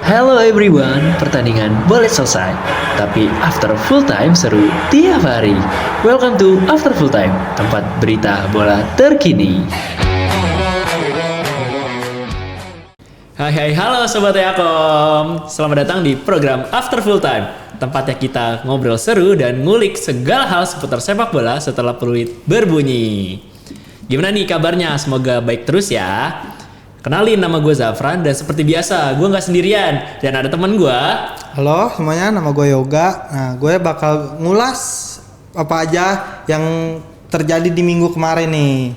Hello everyone, pertandingan boleh selesai, tapi after full time seru tiap hari. Welcome to After Full Time, tempat berita bola terkini. Hai, halo Sobat Yakom. Selamat datang di program After Full Time, tempatnya kita ngobrol seru dan ngulik segala hal seputar sepak bola setelah peluit berbunyi. Gimana nih kabarnya? Semoga baik terus ya. Kenalin, nama gue Zafran dan seperti biasa gue nggak sendirian dan ada teman gue. Halo semuanya, nama gue Yoga. Nah, gue bakal ngulas apa aja yang terjadi di minggu kemarin nih.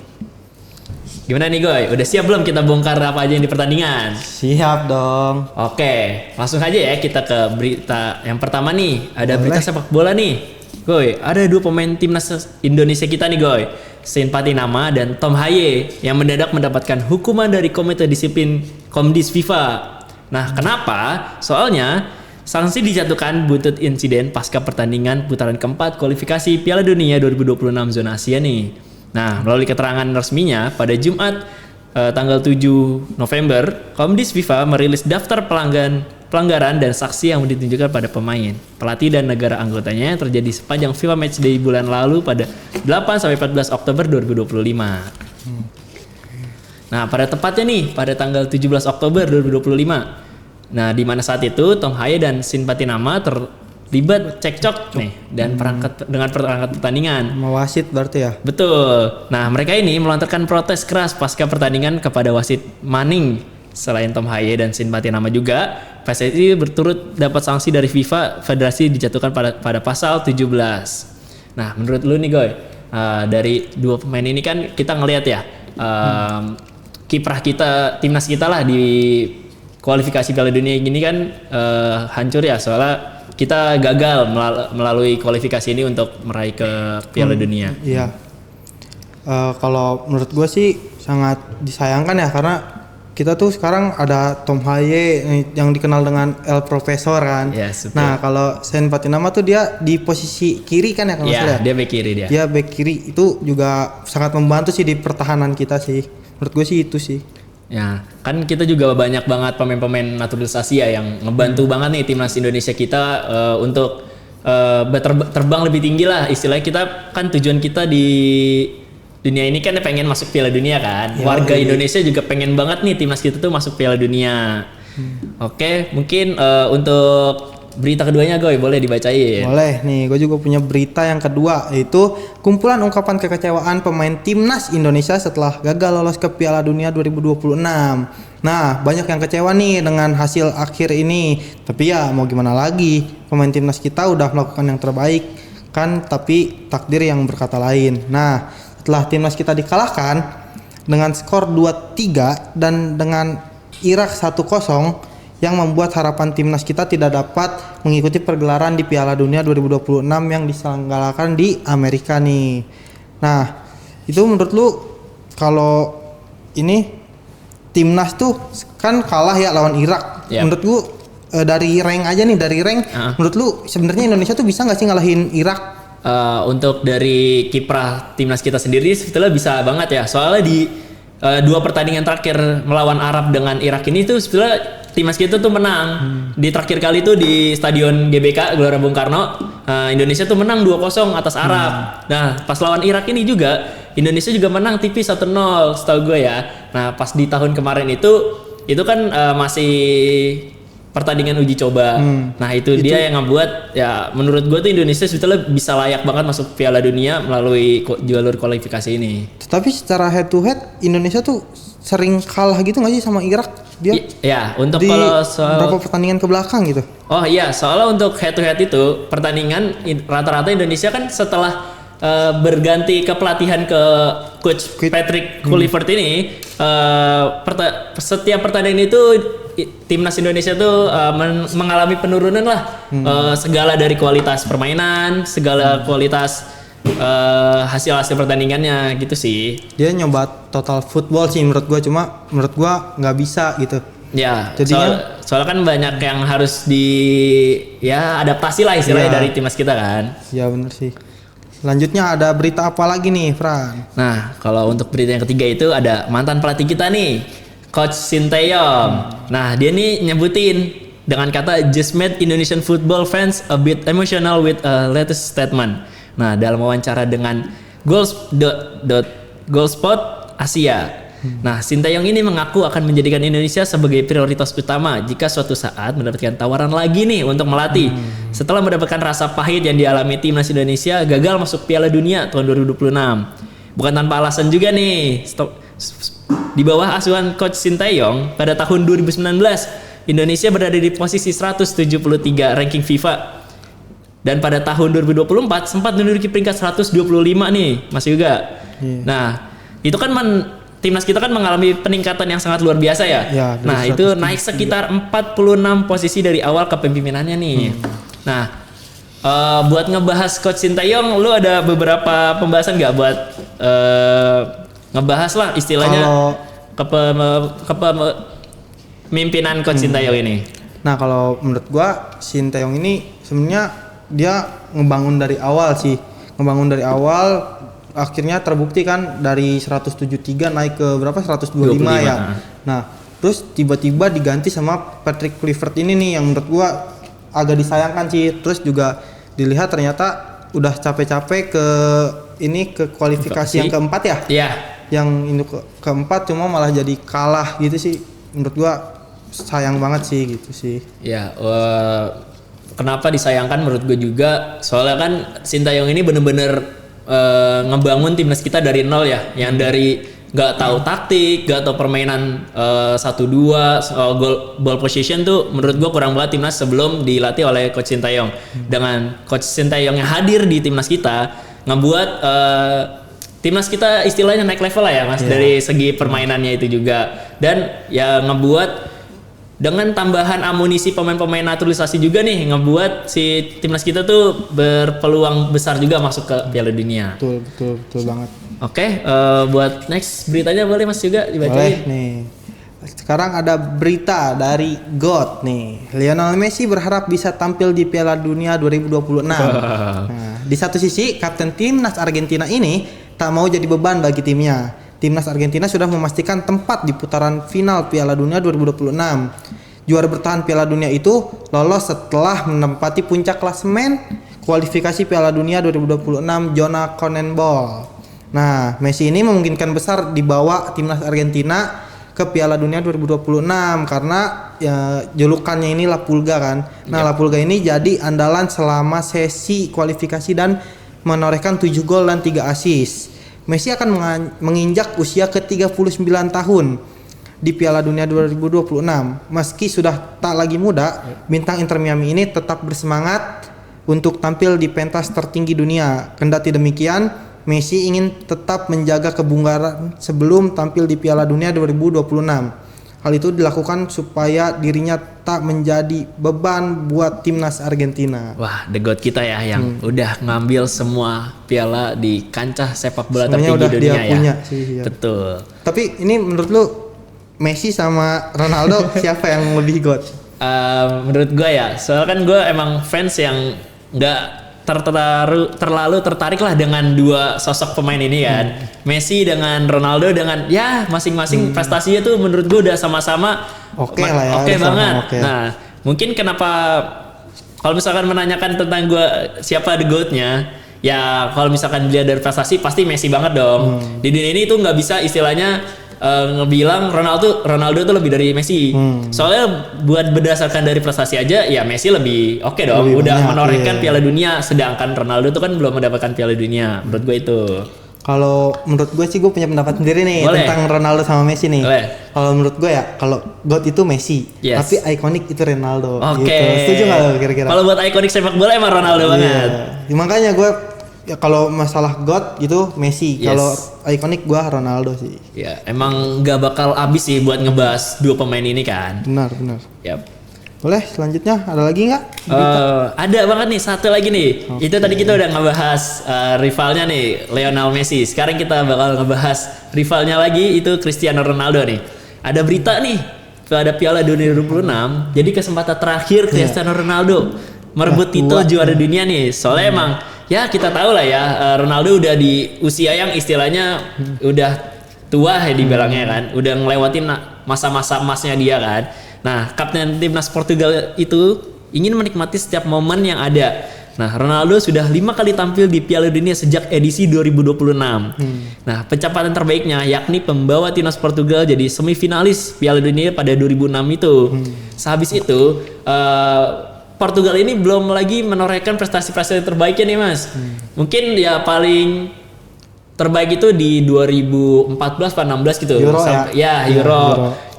Gimana nih Goy? Udah siap belum kita bongkar apa aja yang di pertandingan? Siap dong. Oke, langsung aja ya kita ke berita yang pertama nih. Ada Boleh. berita sepak bola nih. Goy, ada dua pemain timnas Indonesia kita nih Goy. Sein Patinama dan Tom Haye yang mendadak mendapatkan hukuman dari Komite Disiplin Komdis FIFA. Nah, kenapa? Soalnya sanksi dijatuhkan buntut insiden pasca pertandingan putaran keempat kualifikasi Piala Dunia 2026 zona Asia nih. Nah, melalui keterangan resminya pada Jumat tanggal 7 November, Komdis FIFA merilis daftar pelanggaran dan sanksi yang ditunjukkan pada pemain, pelatih dan negara anggotanya yang terjadi sepanjang FIFA Matchday bulan lalu pada 8-14 Oktober 2025. Nah, pada tepatnya nih pada tanggal 17 Oktober 2025. Nah, di mana saat itu Tom Haye dan Sein Patinama terlibat cekcok nih dan dengan perangkat pertandingan. Sama wasit berarti ya? Betul. Nah, mereka ini melontarkan protes keras pasca pertandingan kepada wasit Manning. Selain Tom Haye dan Sein Patinama juga, PSSI berturut dapat sanksi dari FIFA. Federasi dijatuhkan pada pasal 17. Nah, menurut lu nih Goy, dari dua pemain ini kan kita ngelihat ya, kiprah kita, timnas kita lah di kualifikasi Piala Dunia gini kan hancur ya, soalnya kita gagal melalui kualifikasi ini untuk meraih ke Piala Dunia. Iya. Kalau menurut gue sih sangat disayangkan ya, karena kita tuh sekarang ada Tom Haye yang dikenal dengan El Profesor kan. Yes, nah, kalau Sein Patinama tuh dia di posisi kiri kan ya kalau nggak salah. Dia back kiri dia. Dia back kiri, itu juga sangat membantu sih di pertahanan kita sih. Menurut gue sih itu sih. Ya, kan kita juga banyak banget pemain-pemain naturalisasi ya yang ngebantu banget nih timnas Indonesia kita untuk terbang lebih tinggi lah. Istilahnya kita kan tujuan kita di dunia ini kan pengen masuk Piala Dunia kan. Ya, Warga Indonesia juga pengen banget nih timnas kita tuh masuk Piala Dunia. Oke, mungkin untuk berita keduanya Goy boleh dibacain. Boleh nih, gue juga punya berita yang kedua, yaitu kumpulan ungkapan kekecewaan pemain timnas Indonesia setelah gagal lolos ke Piala Dunia 2026. Nah, banyak yang kecewa nih dengan hasil akhir ini. Tapi ya mau gimana lagi, pemain timnas kita udah melakukan yang terbaik kan, tapi takdir yang berkata lain. Nah, setelah timnas kita dikalahkan dengan skor 2-3 dan dengan Irak 1-0 yang membuat harapan timnas kita tidak dapat mengikuti pergelaran di Piala Dunia 2026 yang diselenggarakan di Amerika nih. Nah, itu menurut lu kalau ini timnas tuh kan kalah ya lawan Irak. Yep. Menurut lu dari rank aja nih, menurut lu sebenarnya Indonesia tuh bisa nggak sih ngalahin Irak? Untuk dari kiprah timnas kita sendiri sebetulnya bisa banget ya. Soalnya di dua pertandingan terakhir melawan Arab dengan Irak ini tuh sebetulnya timnas kita tuh menang. Di terakhir kali itu di Stadion GBK Gelora Bung Karno, Indonesia tuh menang 2-0 atas Arab. Nah, pas lawan Irak ini juga Indonesia juga menang tipis 1-0 setahu gue ya. Nah, pas di tahun kemarin itu kan masih pertandingan uji coba. Nah, itu dia yang ngebuat ya menurut gue tuh Indonesia sebetulnya bisa layak banget masuk Piala Dunia melalui jalur kualifikasi ini. Tapi secara head to head Indonesia tuh sering kalah gitu nggak sih sama Irak? Dia ya, untuk di kalau soal berapa pertandingan ke belakang gitu. Oh iya, soalnya untuk head to head itu pertandingan rata-rata Indonesia kan setelah berganti ke pelatihan ke coach Patrick Kluivert ini, setiap pertandingan itu timnas Indonesia tuh mengalami penurunan lah, segala dari kualitas permainan, segala kualitas hasil pertandingannya gitu sih. Dia nyoba total football sih menurut gua, cuma menurut gua nggak bisa gitu. Ya, jadinya soalnya kan banyak yang harus adaptasi lah istilahnya dari timnas kita kan. Ya bener sih. Selanjutnya ada berita apa lagi nih, Fran? Nah, kalau untuk berita yang ketiga itu ada mantan pelatih kita nih, Coach Sinteyong. Nah, dia nih nyebutin dengan kata just made Indonesian football fans a bit emotional with a latest statement. Nah, dalam wawancara dengan Goalspot Asia. Nah, Sinteyong ini mengaku akan menjadikan Indonesia sebagai prioritas utama jika suatu saat mendapatkan tawaran lagi nih untuk melatih. Setelah mendapatkan rasa pahit yang dialami timnas Indonesia gagal masuk Piala Dunia tahun 2026. Bukan tanpa alasan juga nih. Di bawah asuhan coach Sinteyong pada tahun 2019, Indonesia berada di posisi 173 ranking FIFA. Dan pada tahun 2024 sempat menduduki peringkat 125 nih, Mas Yuga. Nah, itu kan timnas kita kan mengalami peningkatan yang sangat luar biasa ya. Nah, itu naik sekitar 46 posisi dari awal kepemimpinannya nih. Nah, buat ngebahas coach Sinteyong, lu ada beberapa pembahasan nggak buat ngebahas lah istilahnya kepemimpinan coach Sinteyong ini? Nah, kalau menurut gua Sinteyong ini sebenarnya dia ngebangun dari awal sih. Akhirnya terbukti kan dari 173 naik ke berapa 125 ya. Nah, terus tiba-tiba diganti sama Patrick Kluivert ini nih yang menurut gua agak disayangkan sih. Terus juga dilihat ternyata udah capek-capek ke kualifikasi yang keempat ya. Iya. Yang ini keempat cuma malah jadi kalah gitu sih. Menurut gua sayang banget sih gitu sih. Ya, kenapa disayangkan menurut gue juga soalnya kan Sinteyong ini bener-bener ngebangun timnas kita dari nol ya, yang dari nggak tahu taktik, nggak tahu permainan 1-2 ball position tuh menurut gue kurang banget timnas sebelum dilatih oleh coach Sinteyong. Dengan coach Sinteyong yang hadir di timnas kita ngebuat timnas kita istilahnya naik level lah ya Mas, dari segi permainannya itu juga, dan ya ngebuat dengan tambahan amunisi pemain-pemain naturalisasi juga nih ngebuat si timnas kita tuh berpeluang besar juga masuk ke Piala Dunia. Betul banget. Oke, buat next beritanya boleh Mas juga dibacain. Boleh nih. Sekarang ada berita dari GOAT nih. Lionel Messi berharap bisa tampil di Piala Dunia 2026. Nah, di satu sisi kapten timnas Argentina ini tak mau jadi beban bagi timnya. Timnas Argentina sudah memastikan tempat di putaran final Piala Dunia 2026. Juara bertahan Piala Dunia itu lolos setelah menempati puncak klasemen kualifikasi Piala Dunia 2026 zona CONMEBOL. Nah, Messi ini memungkinkan besar dibawa timnas Argentina ke Piala Dunia 2026 karena ya, julukannya ini La Pulga kan. Nah, La Pulga ini jadi andalan selama sesi kualifikasi dan menorehkan 7 gol dan 3 assist. Messi akan menginjak usia ke-39 tahun di Piala Dunia 2026. Meski sudah tak lagi muda, bintang Inter Miami ini tetap bersemangat untuk tampil di pentas tertinggi dunia. Kendati demikian, Messi ingin tetap menjaga kebugaran sebelum tampil di Piala Dunia 2026. Hal itu dilakukan supaya dirinya tak menjadi beban buat timnas Argentina. Wah, the GOAT kita ya yang udah ngambil semua piala di kancah sepak bola semuanya tertinggi dunia dia ya. Punya sih, ya. Betul. Tapi ini menurut lu Messi sama Ronaldo siapa yang lebih GOAT? Menurut gue ya, soalnya kan gue emang fans yang nggak terlalu tertarik lah dengan dua sosok pemain ini kan. Messi dengan Ronaldo dengan ya masing-masing prestasinya tuh menurut gue udah sama-sama oke lah ya, oke banget. Okay. Nah, mungkin kenapa kalau misalkan menanyakan tentang gue siapa the GOAT-nya, ya kalau misalkan dilihat dari prestasi pasti Messi banget dong. Di dunia ini tuh nggak bisa istilahnya ngebilang Ronaldo tuh lebih dari Messi. Soalnya buat berdasarkan dari prestasi aja ya Messi lebih oke dong. Lebih udah banyak, menorehkan Piala Dunia, sedangkan Ronaldo tuh kan belum mendapatkan Piala Dunia. Menurut gue itu. Kalau menurut gue sih gue punya pendapat sendiri nih. Boleh. Tentang Ronaldo sama Messi nih. Kalau menurut gue ya kalau GOAT itu Messi, tapi ikonik itu Ronaldo. Oke. Gitu. Setuju nggak lo kira-kira? Kalau buat ikonik sepak bola emang Ronaldo banget. Makanya gue ya kalau masalah GOAT gitu Messi, kalau ikonik gua Ronaldo sih. Ya, emang gak bakal habis sih buat ngebahas dua pemain ini kan. Benar. Yap. Boleh selanjutnya ada lagi nggak? Ada banget nih satu lagi nih. Itu tadi kita udah ngebahas rivalnya nih Lionel Messi. Sekarang kita bakal ngebahas rivalnya lagi itu Cristiano Ronaldo nih. Ada berita nih pada Piala Dunia 2026. Jadi kesempatan terakhir Cristiano Ronaldo merebut titel juara dunia nih. Soalnya emang ya kita tahu lah ya Ronaldo udah di usia yang istilahnya udah tua ya dibilangnya kan, udah ngelewatin masa-masa emasnya dia kan. Nah, kapten timnas Portugal itu ingin menikmati setiap momen yang ada. Nah, Ronaldo sudah 5 kali tampil di Piala Dunia sejak edisi 2026. Nah, pencapaian terbaiknya yakni pembawa timnas Portugal jadi semifinalis Piala Dunia pada 2006 itu. Sehabis itu, Portugal ini belum lagi menorehkan prestasi-prestasi terbaiknya nih, Mas. Mungkin ya paling terbaik itu di 2014 atau 16 gitu. Euro Euro.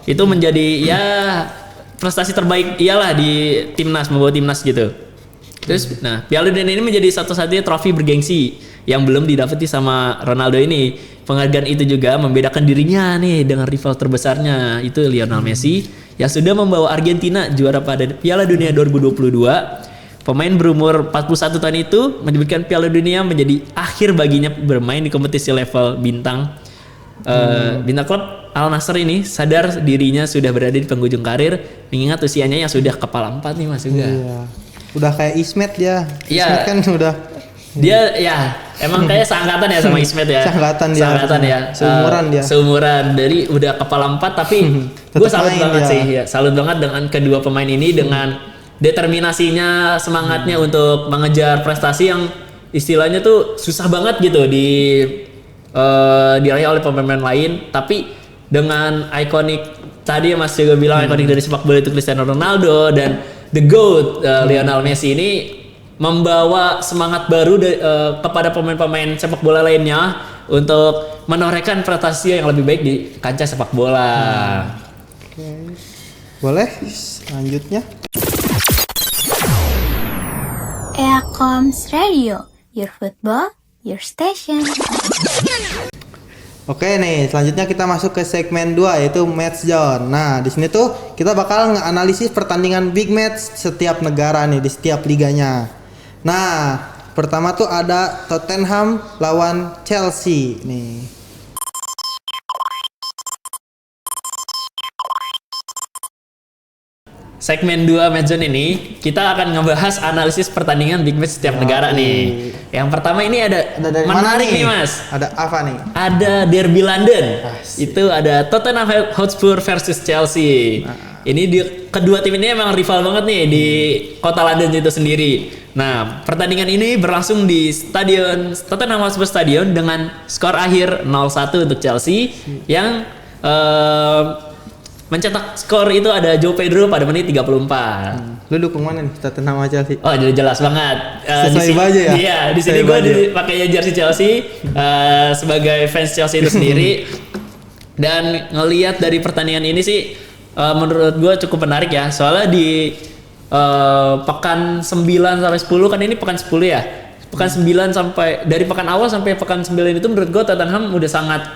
Itu menjadi ya prestasi terbaik iyalah di timnas, membawa timnas gitu. Terus nah, Piala Dunia ini menjadi satu-satunya trofi bergengsi yang belum didapati sama Ronaldo ini. Penghargaan itu juga membedakan dirinya nih dengan rival terbesarnya, itu Lionel Messi yang sudah membawa Argentina juara pada Piala Dunia 2022. Pemain berumur 41 tahun itu menyebutkan Piala Dunia menjadi akhir baginya bermain di kompetisi level bintang. Bintang klub Al Nassr ini sadar dirinya sudah berada di penghujung karir, mengingat usianya yang sudah kepala 4 nih, Mas juga. Iya. Udah kayak Ismet dia. Iya. Ismet kan udah dia ya emang kayak seangkatan ya sama Ismet ya. Seangkatan ya. Seumuran dia. Seumuran, dari udah kepala 4 tapi gue salut banget sih ya. Salut banget dengan kedua pemain ini dengan determinasinya, semangatnya untuk mengejar prestasi yang istilahnya tuh susah banget gitu diraih oleh pemain lain, tapi dengan ikonik tadi Mas juga bilang ikonik dari sepak bola itu Cristiano Ronaldo dan the GOAT Lionel Messi ini membawa semangat baru kepada pemain-pemain sepak bola lainnya untuk menorehkan prestasi yang lebih baik di kancah sepak bola. Oke. Boleh selanjutnya. Eacoms Radio, your football, your station. Oke nih, selanjutnya kita masuk ke segmen 2 yaitu Match Zone. Nah, di sini tuh kita bakal ngeanalisis pertandingan big match setiap negara nih di setiap liganya. Nah, pertama tuh ada Tottenham lawan Chelsea nih. Segmen 2 Matchzone ini kita akan ngebahas analisis pertandingan big match setiap negara nih. Yang pertama ini ada dari menarik mana nih, Mas. Ada apa nih? Ada Derby London. Asik. Itu ada Tottenham Hotspur versus Chelsea. Ini kedua tim ini emang rival banget nih di kota London itu sendiri. Nah, pertandingan ini berlangsung di stadion Tottenham Hotspur Stadion dengan skor akhir 0-1 untuk Chelsea yang mencetak skor itu ada Joe Pedro pada menit 34. Lu dukung mana nih? Tottenham sama Chelsea? Oh, jadi jelas banget. Sesuai baju ya? Iya, di sini gue pakainya jersey Chelsea sebagai fans Chelsea itu sendiri. Dan ngelihat dari pertandingan ini sih menurut gue cukup menarik ya. Soalnya di pekan 9 sampai 10 kan ini pekan 10 ya. Pekan 9 sampai dari pekan awal sampai pekan 9 itu menurut gue Tottenham udah sangat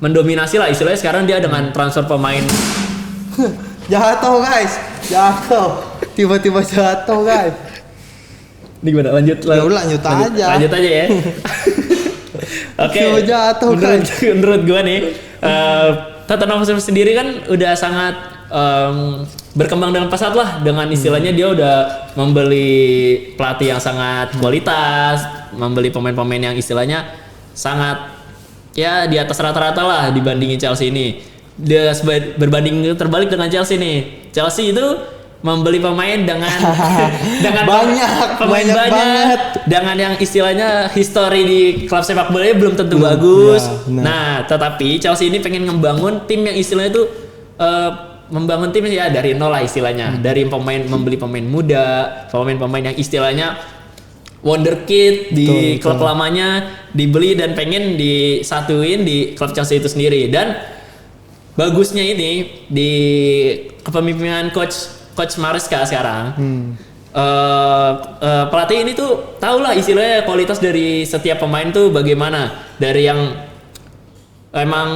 mendominasi lah istilahnya. Sekarang dia dengan transfer pemain Jatuh guys, jatuh. Tiba-tiba jatuh guys. Ini gimana? Lanjut aja. Lanjut aja ya. Oke. Jatuh guys. Menurut gue nih, Tottenham Hotspur sendiri kan udah sangat berkembang dengan pesat lah. Dengan istilahnya dia udah membeli pelatih yang sangat kualitas, membeli pemain-pemain yang istilahnya sangat ya di atas rata-rata lah dibandingin Chelsea ini. Dia berbanding terbalik dengan Chelsea nih. Chelsea itu membeli pemain dengan banyak banget. Dengan yang istilahnya histori di klub sepak bola belum tentu bagus. Ya, nah, tetapi Chelsea ini pengen membangun tim yang istilahnya itu membangun tim ya dari nol lah istilahnya. Dari membeli pemain muda, pemain-pemain yang istilahnya wonderkid di klub lamanya dibeli dan pengen disatuin di klub Chelsea itu sendiri. Dan bagusnya ini di kepemimpinan coach Maresca sekarang. Pelatih ini tuh tahu lah istilahnya kualitas dari setiap pemain tuh bagaimana, dari yang emang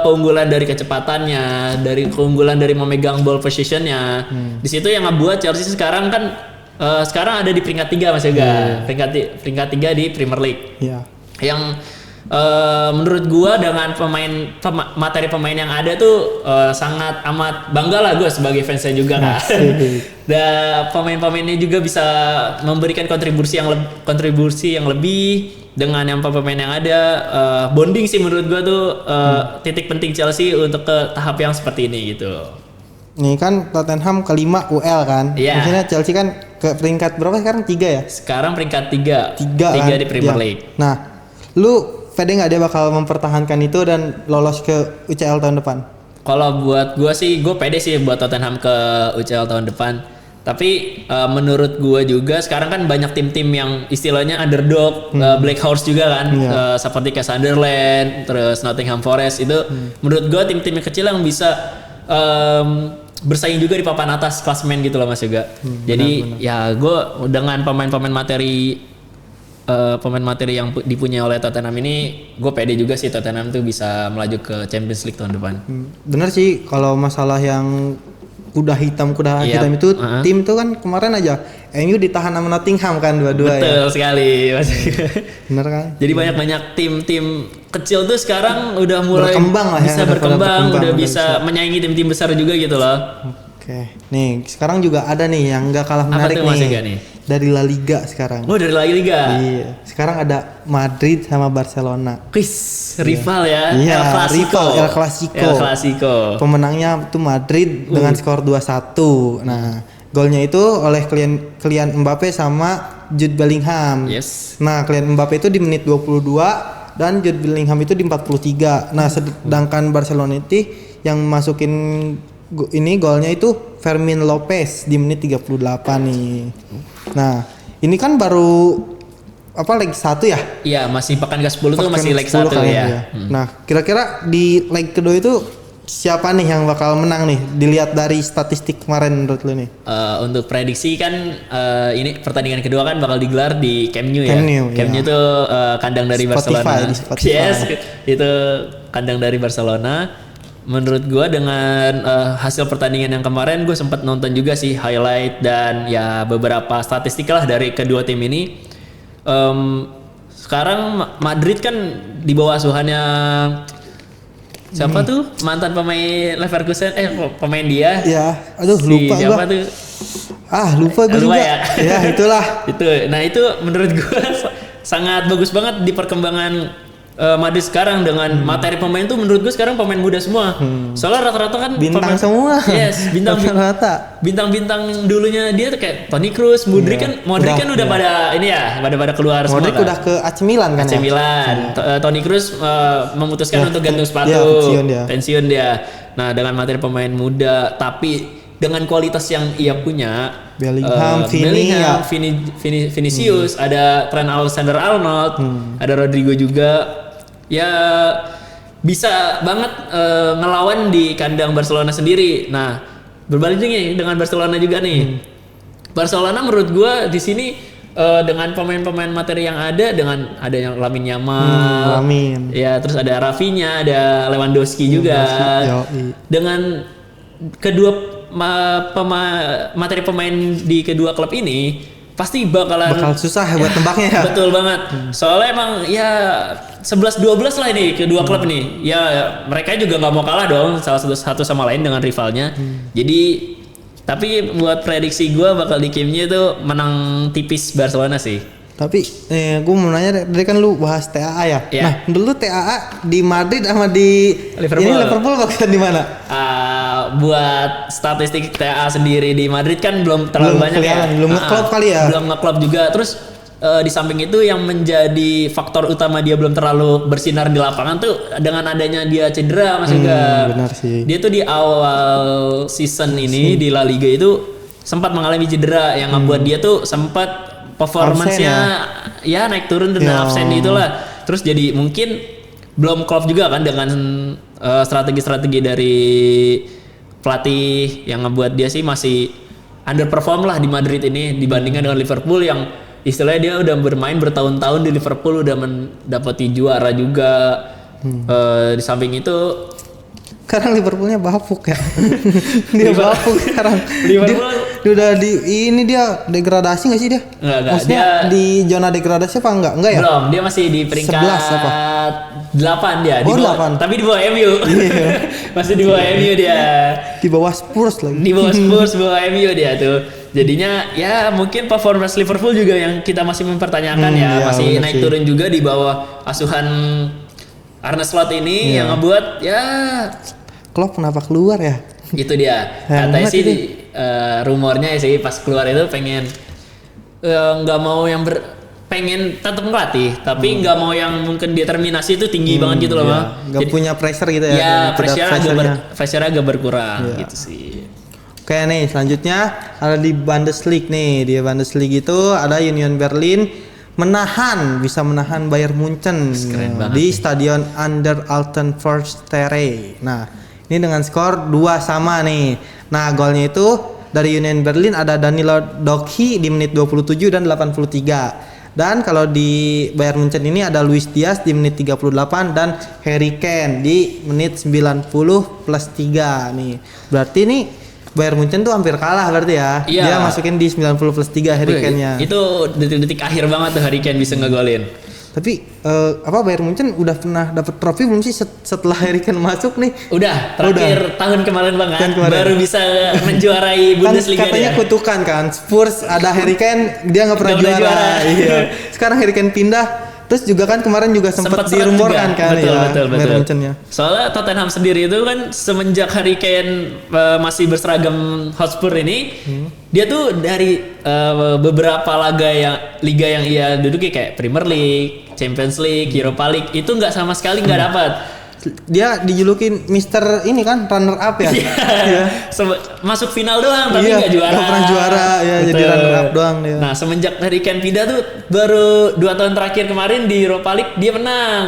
keunggulan dari kecepatannya, dari keunggulan dari memegang ball positionnya. Di situ yang ngebuat Chelsea sekarang kan sekarang ada di peringkat 3 Mas Yoga. Peringkat 3 di Premier League. Iya. Yang menurut gua dengan materi pemain yang ada tuh sangat amat bangga lah gua sebagai fansnya juga kan. Dan pemain-pemainnya juga bisa memberikan kontribusi yang lebih dengan yang pemain yang ada. Bonding sih menurut gua tuh titik penting Chelsea untuk ke tahap yang seperti ini gitu. Nih kan Tottenham kelima UL kan. Iya. Maksudnya Chelsea kan ke peringkat berapa sekarang? 3 ya? Sekarang peringkat 3. 3 kan? di Premier Iya. League. Nah, lu pede nggak dia bakal mempertahankan itu dan lolos ke UCL tahun depan? Kalau buat gue sih, gue pede sih buat Tottenham ke UCL tahun depan. Tapi menurut gue juga sekarang kan banyak tim-tim yang istilahnya underdog, Black Horse juga kan, Iya. seperti kayak Sunderland, terus Nottingham Forest itu. Menurut gue tim-tim yang kecil yang bisa bersaing juga di papan atas klasemen gitu loh Mas Yoga. Jadi ya gue dengan pemain-pemain materi yang dipunyai oleh Tottenham ini, gue pede juga sih Tottenham tuh bisa melaju ke Champions League tahun depan. Bener sih kalau masalah yang kuda hitam Iya, hitam itu tim tuh kan kemarin aja MU ditahan sama Nottingham kan dua-dua ya. Betul sekali Mas. Bener kan? Jadi banyak tim-tim kecil tuh sekarang udah mulai Berkembang lah ya, bisa udah pada berkembang, berkembang, udah udah bisa menyaingi tim-tim besar juga gitu loh. Oke. Nih, sekarang juga ada nih yang gak kalah Apa menarik tuh, Mas nih. Ega nih? Dari La Liga sekarang. Oh dari La Liga. Iya. Sekarang ada Madrid sama Barcelona. Wis, rival ya. Iya, El Clasico. rival, El Clasico. El Clasico. Pemenangnya tuh Madrid dengan skor 2-1. Nah, golnya itu oleh Kylian Mbappe sama Jude Bellingham. Yes. Nah, Kylian Mbappe itu di menit 22 dan Jude Bellingham itu di 43. Nah, sedangkan Barcelona itu yang masukin ini golnya itu Fermin Lopez di menit 38 nih. Nah, ini kan baru leg 1 ya? Iya, masih pekan ke-10 tuh masih leg 10 1 kayaknya ya. ya. Nah, kira-kira di leg kedua itu siapa nih yang bakal menang nih? Dilihat dari statistik kemarin menurut lu nih. Untuk prediksi kan ini pertandingan kedua kan bakal digelar di Camp Nou ya. Camp Nou, Camp Nou iya. itu kandang dari Spotify, Barcelona. di Spotify. Yes, itu kandang dari Barcelona. Menurut gue dengan hasil pertandingan yang kemarin, gue sempat nonton juga sih highlight dan ya beberapa statistik lah dari kedua tim ini. Sekarang Madrid kan di bawah asuhannya siapa tuh mantan pemain Leverkusen, pemain dia. Ya, aduh lupa siapa gua. tuh? Lupa gue Lupa juga. ya? Ya, itulah. Nah itu menurut gue sangat bagus banget di perkembangan Madrid sekarang dengan materi pemain tuh menurut gue sekarang pemain muda semua. Soalnya rata-rata kan Bintang pemain, semua. Yes, rata-rata. bintang-bintang dulunya dia tuh kayak Toni Kroos, Modric kan udah pada ini ya, pada keluar semua. Modric kan? udah ke AC Milan kan AC ya? Milan. Toni Kroos memutuskan untuk gantung sepatu, pensiun dia. Nah, dengan materi pemain muda tapi dengan kualitas yang ia punya, Bellingham, Vinicius, ada Trent Alexander-Arnold, ada Rodrigo juga. Ya bisa banget ngelawan di kandang Barcelona sendiri. Nah, berbalik nih dengan Barcelona juga nih. Barcelona menurut gua di sini dengan pemain-pemain materi yang ada, dengan ada yang Lamine Yamal, ya terus ada Rafinha, ada Lewandowski juga. Dengan kedua materi pemain di kedua klub ini pasti bakal susah buat tembaknya ya. Betul banget. Soalnya emang ya 11-12 lah ini kedua klub ini. Ya mereka juga nggak mau kalah dong salah satu sama lain dengan rivalnya. Jadi tapi buat prediksi gue bakal di gamenya itu menang tipis Barcelona sih. Tapi gue mau nanya, tadi kan lu bahas TAA ya. Yeah. Nah, dulu TAA di Madrid sama di Liverpool bagusan di mana? Buat statistik TAA sendiri di Madrid kan belum terlalu banyak ya. Belum ngeklub kali ya. Belum ngeklub juga. Terus di samping itu yang menjadi faktor utama dia belum terlalu bersinar di lapangan tuh dengan adanya dia cedera Mas Yoga. Benar sih. Dia tuh di awal season ini di La Liga itu sempat mengalami cedera yang membuat dia tuh sempat performance-nya ya naik turun dan absen itulah. Terus jadi mungkin belum klop juga kan dengan strategi-strategi dari pelatih yang ngebuat dia sih masih underperform lah di Madrid ini dibandingkan dengan Liverpool yang istilahnya dia udah bermain bertahun-tahun di Liverpool, udah mendapati juara juga. Di samping itu sekarang Liverpoolnya bapuk ya. Dia bapuk sekarang. Liverpool dia udah dia degradasi nggak sih dia? Enggak, maksudnya dia di zona degradasi apa enggak ya? Belum, dia masih di peringkat 11 apa? 8 dia. Oh, 8. Tapi di bawah MU. Masih di bawah MU dia. Di bawah Spurs lagi. Di bawah Spurs, bawah MU dia tuh. Jadinya ya mungkin performance Liverpool juga yang kita masih mempertanyakan ya. Masih naik turun juga di bawah asuhan Arne Slot ini yang ngebuat ya Klopp kenapa keluar ya? Itu dia. Sayang Katanya banget sih itu. rumornya sih pas keluar itu pengen nggak mau yang pengen tetap ngelatih, tapi nggak mau yang mungkin determinasi itu tinggi banget gitu loh, Bang. Nggak Jadi- punya pressure gitu ya. Ya, pressure-nya. pressure agak berkurang Iya. gitu sih. Oke nih, selanjutnya ada di Bundesliga nih. Di Bundesliga itu ada Union Berlin bisa menahan Bayern Munchen Keren banget di nih. Stadion Under Alten Försterei. Nah, ini dengan skor 2-2 nih. Nah, golnya itu dari Union Berlin ada Danilo Dokhi di menit 27 dan 83. Dan kalau di Bayern Munchen ini ada Luis Diaz di menit 38 dan Harry Kane di menit 90 plus 3 nih. Berarti nih Bayern Munchen tuh hampir kalah berarti ya. Iya. Dia masukin di 90 plus 3 Harry Wih, Kane-nya. itu detik-detik akhir banget tuh Harry Kane bisa ngegolin. Tapi Bayern Munchen udah pernah dapat trofi belum sih setelah Harry Kane masuk nih? Udah, terakhir tahun kemarin Bang kan, Tahun kemarin. baru bisa menjuarai Kan Bundesliga katanya dia. kutukan kan, Spurs ada Harry Kane dia nggak pernah Nggak pernah juara. juara. Iya. Sekarang Harry Kane pindah, terus juga kan kemarin juga sempat seret dirumorkan juga. kan betul, ya betul, Bayern betul. Munchen-nya. Soalnya Tottenham sendiri itu kan semenjak Harry Kane masih berseragam Hotspur ini, dia tuh dari beberapa liga yang ia duduki kayak Premier League, Champions League, Europa League itu nggak sama sekali nggak dapat. Dia dijulukin Mister ini kan runner up ya. Iya. Masuk final doang tapi Iya, nggak juara. nggak pernah juara, ya, jadi Betul. runner up doang dia. Nah semenjak Harry Kane pindah tuh baru 2 tahun terakhir kemarin di Europa League dia menang.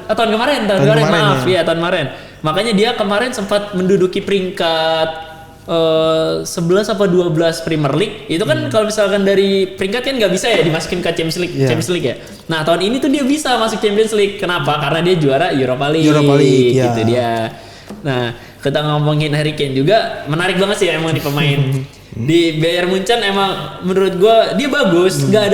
Tahun kemarin maaf ya. ya tahun kemarin. Makanya dia kemarin sempat menduduki peringkat 11 apa 12 Premier League. Itu kan kalau misalkan dari peringkat kan nggak bisa ya dimasukin ke Champions League, Iya. Champions League ya. Nah tahun ini tuh dia bisa masuk Champions League. Kenapa? Karena dia juara Europa League. Europa League, ya. Gitu dia. Nah kita ngomongin Harry Kane juga menarik banget sih emang nih pemain. Di Bayern Munchen emang menurut gua dia bagus, nggak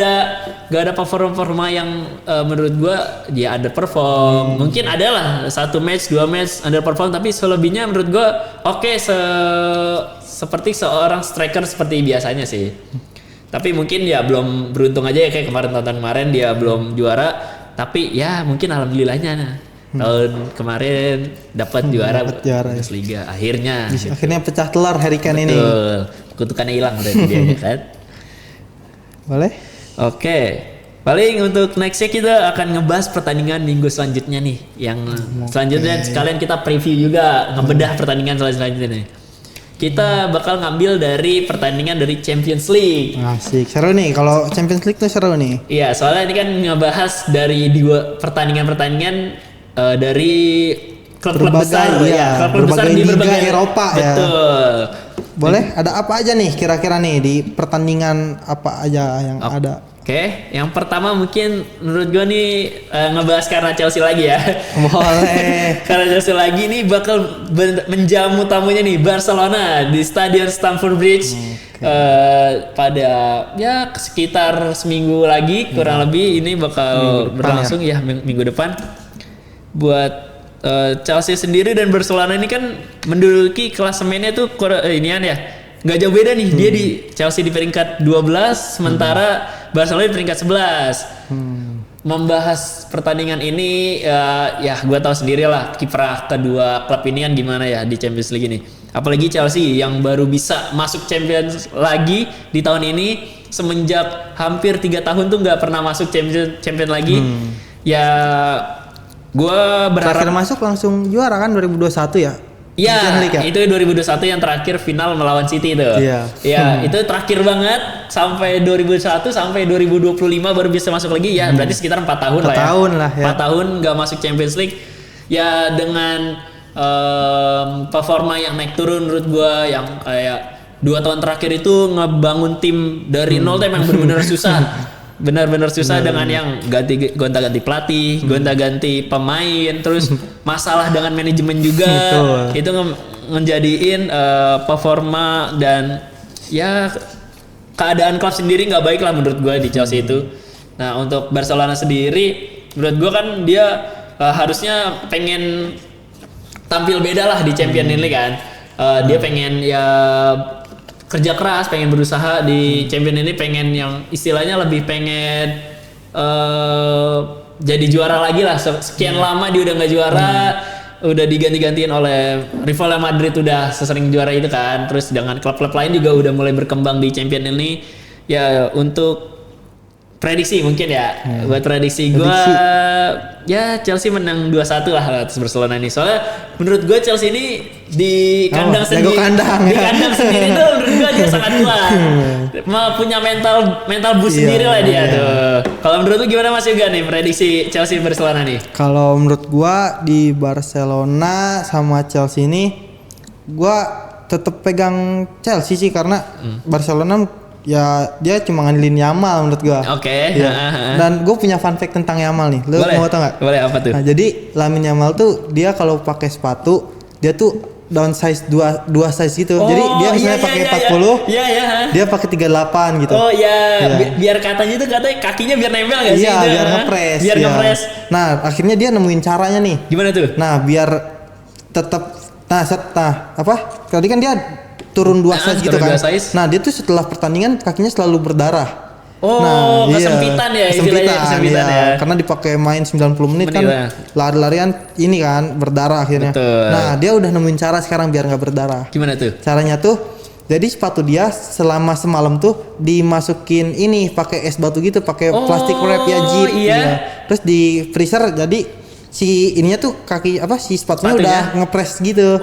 ada performa yang menurut gua dia underperform. Mungkin adalah 1 match 2 match underperform, tapi selebihnya menurut gua oke, seperti seorang striker seperti biasanya sih. Tapi mungkin ya belum beruntung aja ya kayak tahun kemarin dia belum juara, tapi ya mungkin alhamdulillahnya tahun kemarin dapat juara dapat juara, ya. Bundesliga akhirnya. Akhirnya pecah telur Harry Kane ini. Betul. Kutukannya hilang berarti dia ya kan. Boleh? Oke. Paling untuk nextnya kita akan ngebahas pertandingan minggu selanjutnya nih. Yang selanjutnya sekalian kita preview juga ngebedah pertandingan selanjutnya nih. Kita bakal ngambil dari pertandingan dari Champions League. Asik, seru nih. Kalau Champions League tuh seru nih. Iya, soalnya ini kan ngebahas dari 2 pertandingan-pertandingan dari klub-klub Berbagai, besar iya. ya, klub-klub besar di Berbagai liga berbagai Eropa, ya. Betul. Boleh? Ada apa aja nih kira-kira nih di pertandingan apa aja yang ada? Oke, yang pertama mungkin menurut gua nih ngebahas karena Chelsea lagi ya. Boleh. Karena Chelsea lagi nih bakal menjamu tamunya nih Barcelona di Stadion Stamford Bridge pada ya sekitar seminggu lagi kurang lebih ini bakal Minggu depan berlangsung ya minggu depan. Buat Chelsea sendiri dan Barcelona ini kan menduduki klasemennya tuh inian ya. Nggak jauh beda nih, dia di Chelsea di peringkat 12 sementara Barcelona di peringkat 11. Membahas pertandingan ini ya gue tahu sendiri lah kiprah kedua klub ini kan gimana ya di Champions League ini. Apalagi Chelsea yang baru bisa masuk Champions lagi di tahun ini semenjak hampir 3 tahun tuh nggak pernah masuk Champions lagi. Ya gue berharap Terakhir masuk langsung juara kan 2021 ya? Iya, Champions League ya? itu 2021 yang terakhir final melawan City itu. Iya. Iya, itu terakhir banget sampai 2021 sampai 2025 baru bisa masuk lagi ya. Berarti sekitar 4 tahun 4 lah ya. tahun lah ya. 4 tahun nggak masuk Champions League. Ya dengan performa yang naik turun menurut gua yang kayak 2 tahun terakhir itu ngebangun tim dari nol tuh emang benar-benar susah. Benar-benar susah dengan yang gonta-ganti pelatih, gonta-ganti pemain, terus masalah dengan manajemen juga. Betul. Itu ngejadiin performa dan ya keadaan klub sendiri nggak baik lah menurut gue di Chelsea itu. Nah untuk Barcelona sendiri menurut gue kan dia harusnya pengen tampil beda lah di Champions League kan. Dia pengen ya kerja keras, pengen berusaha di Champions ini, pengen yang istilahnya lebih pengen jadi juara lagi lah. Sekian lama dia udah nggak juara, udah diganti-gantiin oleh rivalnya Madrid udah sesering juara itu kan. Terus dengan klub-klub lain juga udah mulai berkembang di Champions ini. Ya untuk prediksi mungkin ya. Buat prediksi gue ya Chelsea menang 2-1 lah atas Barcelona ini. Soalnya menurut gue Chelsea ini di kandang sendiri. Di kandang sendiri tuh menurut gue dia sangat kuat. Punya mental boost sendiri lah dia tuh. Kalau menurut lu gimana Mas Yoga nih prediksi Chelsea Barcelona nih? Kalau menurut gua di Barcelona sama Chelsea ini gua tetap pegang Chelsea sih karena Barcelona ya dia cuma ngandelin Yamal menurut gua. Oke. Ya. Dan gue punya fun fact tentang Yamal nih. Lu mau tau nggak? Boleh, apa tuh? Nah, jadi Lamine Yamal tuh dia kalau pakai sepatu dia tuh down size dua size gitu. Jadi dia misalnya pakai 40. Iya. Dia pakai 38 gitu. Oh iya. Biar katanya kakinya biar nempel enggak sih? Iya, biar ngepres. Biar ngepres. Nah, akhirnya dia nemuin caranya nih. Gimana tuh? Nah, biar tetap tadi kan dia turun 2 size gitu kan. Nah, dia tuh setelah pertandingan kakinya selalu berdarah. Oh, kesempitan ya istilahnya, kesempitan ya. Karena dipakai main 90 menit kan lari-larian ini kan berdarah akhirnya. Betul. Nah, dia udah nemuin cara sekarang biar nggak berdarah. Gimana tuh? Caranya tuh jadi sepatu dia selama semalam tuh dimasukin ini pakai es batu gitu, pakai plastik wrap ya zip. Iya. Terus di freezer jadi si ininya tuh si sepatunya udah ngepres gitu.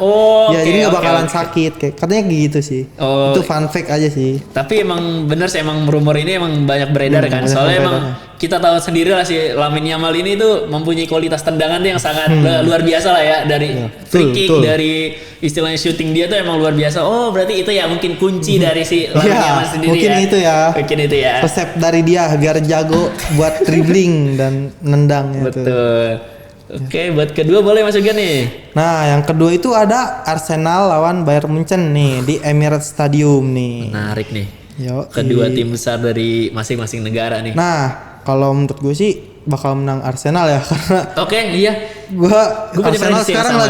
Jadi nggak bakalan sakit kayak katanya gitu sih. Itu fun fact aja sih. Tapi emang bener sih, emang rumor ini emang banyak beredar kan. Soalnya emang kita tahu sendiri lah si Lamine Yamal ini tuh mempunyai kualitas tendangan yang sangat luar biasa lah ya, dari free kick, dari istilahnya shooting dia tuh emang luar biasa. Oh, berarti itu ya mungkin kunci dari si Lamine Yamal sendiri mungkin ya. Mungkin itu ya. Resep dari dia biar jago buat dribbling dan nendang gitu. Betul. Oke, buat kedua boleh masuk nih. Nah, yang kedua itu ada Arsenal lawan Bayern Munchen nih di Emirates Stadium nih. Menarik nih. Yo, kedua tim besar dari masing-masing negara nih. Nah, kalau menurut gue sih bakal menang Arsenal ya karena iya. Gua Arsenal sekarang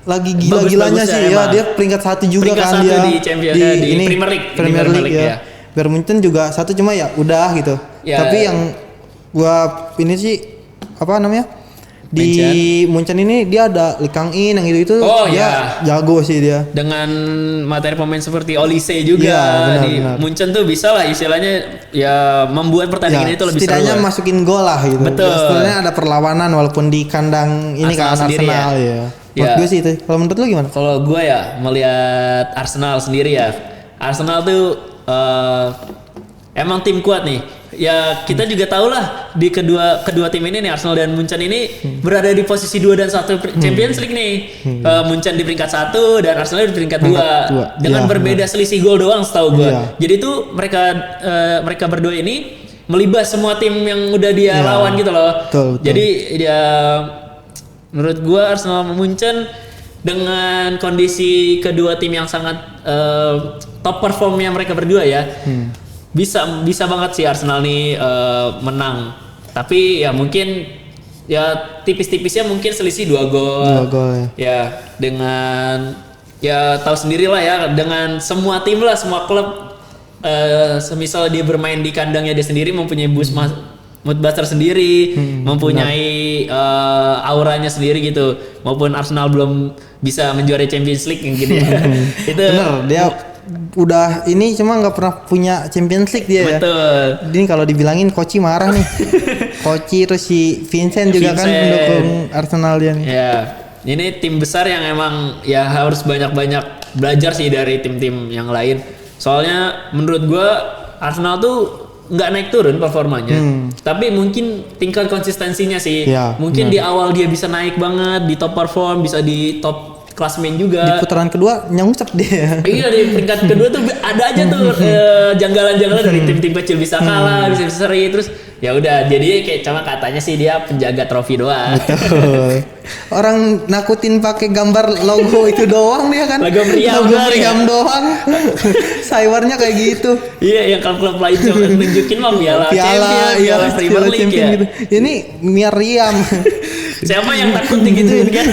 lagi gila-gilanya sih ya. Dia peringkat 1 juga kan dia di Premier League ya. Bayern Munchen juga 1 cuma ya udah gitu. Tapi yang gua ini sih di Munchen ini dia ada Lee Kang-in yang itu dia jago sih dia. Dengan materi pemain seperti Olise juga benar. Munchen tuh bisa lah istilahnya ya membuat pertandingan itu lebih seru. Setidaknya masukin gol lah gitu. Betul. Sebenarnya ada perlawanan walaupun di kandang ini Arsenal ya. Menurut gue sih itu. Kalau menurut lu gimana? Kalau gue ya melihat Arsenal sendiri ya. Arsenal tuh emang tim kuat nih. Ya kita juga tahu lah di kedua tim ini nih, Arsenal dan Munchen ini berada di posisi 2 dan 1 Champions League nih. Munchen di peringkat 1 dan Arsenal di peringkat 2 dengan berbeda selisih gol doang setahu gue. Jadi tuh mereka berdua ini melibas semua tim yang udah dia lawan gitu loh. Betul. Jadi dia menurut gue Arsenal Munchen dengan kondisi kedua tim yang sangat top performnya mereka berdua ya. Bisa banget sih Arsenal nih menang. Tapi ya mungkin ya tipis-tipisnya mungkin selisih 2 gol. Ya dengan ya tahu sendiri lah ya, dengan semua tim lah, semua klub semisal dia bermain di kandangnya dia sendiri mempunyai mood booster sendiri, mempunyai auranya sendiri gitu. Maupun Arsenal belum bisa menjuarai Champions League gitu ya. Itu bener, dia udah ini cuma nggak pernah punya Champions League dia. Betul. Ini kalau dibilangin Koci marah nih. Koci terus si Vincent juga kan pendukung Arsenal dia nih. Ya, ini tim besar yang emang ya harus banyak-banyak belajar sih dari tim-tim yang lain. Soalnya menurut gua Arsenal tuh nggak naik turun performanya, tapi mungkin tingkat konsistensinya sih. Mungkin di awal dia bisa naik banget, di top perform, bisa di top klasmen juga. Di putaran kedua nyungsep dia. Iya, di peringkat kedua tuh ada aja tuh janggalan-janggalan dari tim-tim kecil bisa kalah, bisa seri, terus ya udah jadi kayak cuma katanya sih dia penjaga trofi doang. Betul. Orang nakutin pakai gambar logo itu doang dia kan. Logo meriam doang. Saywarnya kayak gitu. Iya, yang klub-klub lain coba nunjukin mah piala Premier League ya. Gitu. Ini meriam. Siapa yang takut digituin kan?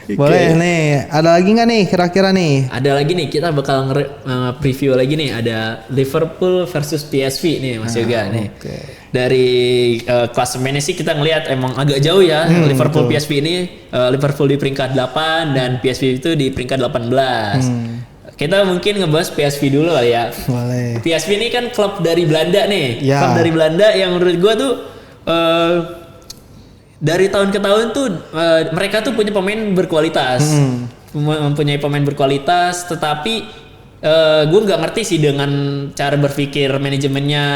Boleh nih, ada lagi nggak nih kira-kira nih? Ada lagi nih, kita bakal preview lagi nih, ada Liverpool versus PSV nih Mas Yoga nih. klasemennya sih kita ngelihat emang agak jauh ya. Liverpool betul. PSV ini Liverpool di peringkat 8 dan PSV itu di peringkat 18. Kita mungkin ngebahas PSV dulu kali ya. Boleh. PSV ini kan klub dari Belanda nih. Ya. Klub dari Belanda yang menurut gua tuh dari tahun ke tahun tuh mereka tuh punya pemain berkualitas. Mempunyai pemain berkualitas, tetapi gue nggak ngerti sih dengan cara berpikir manajemennya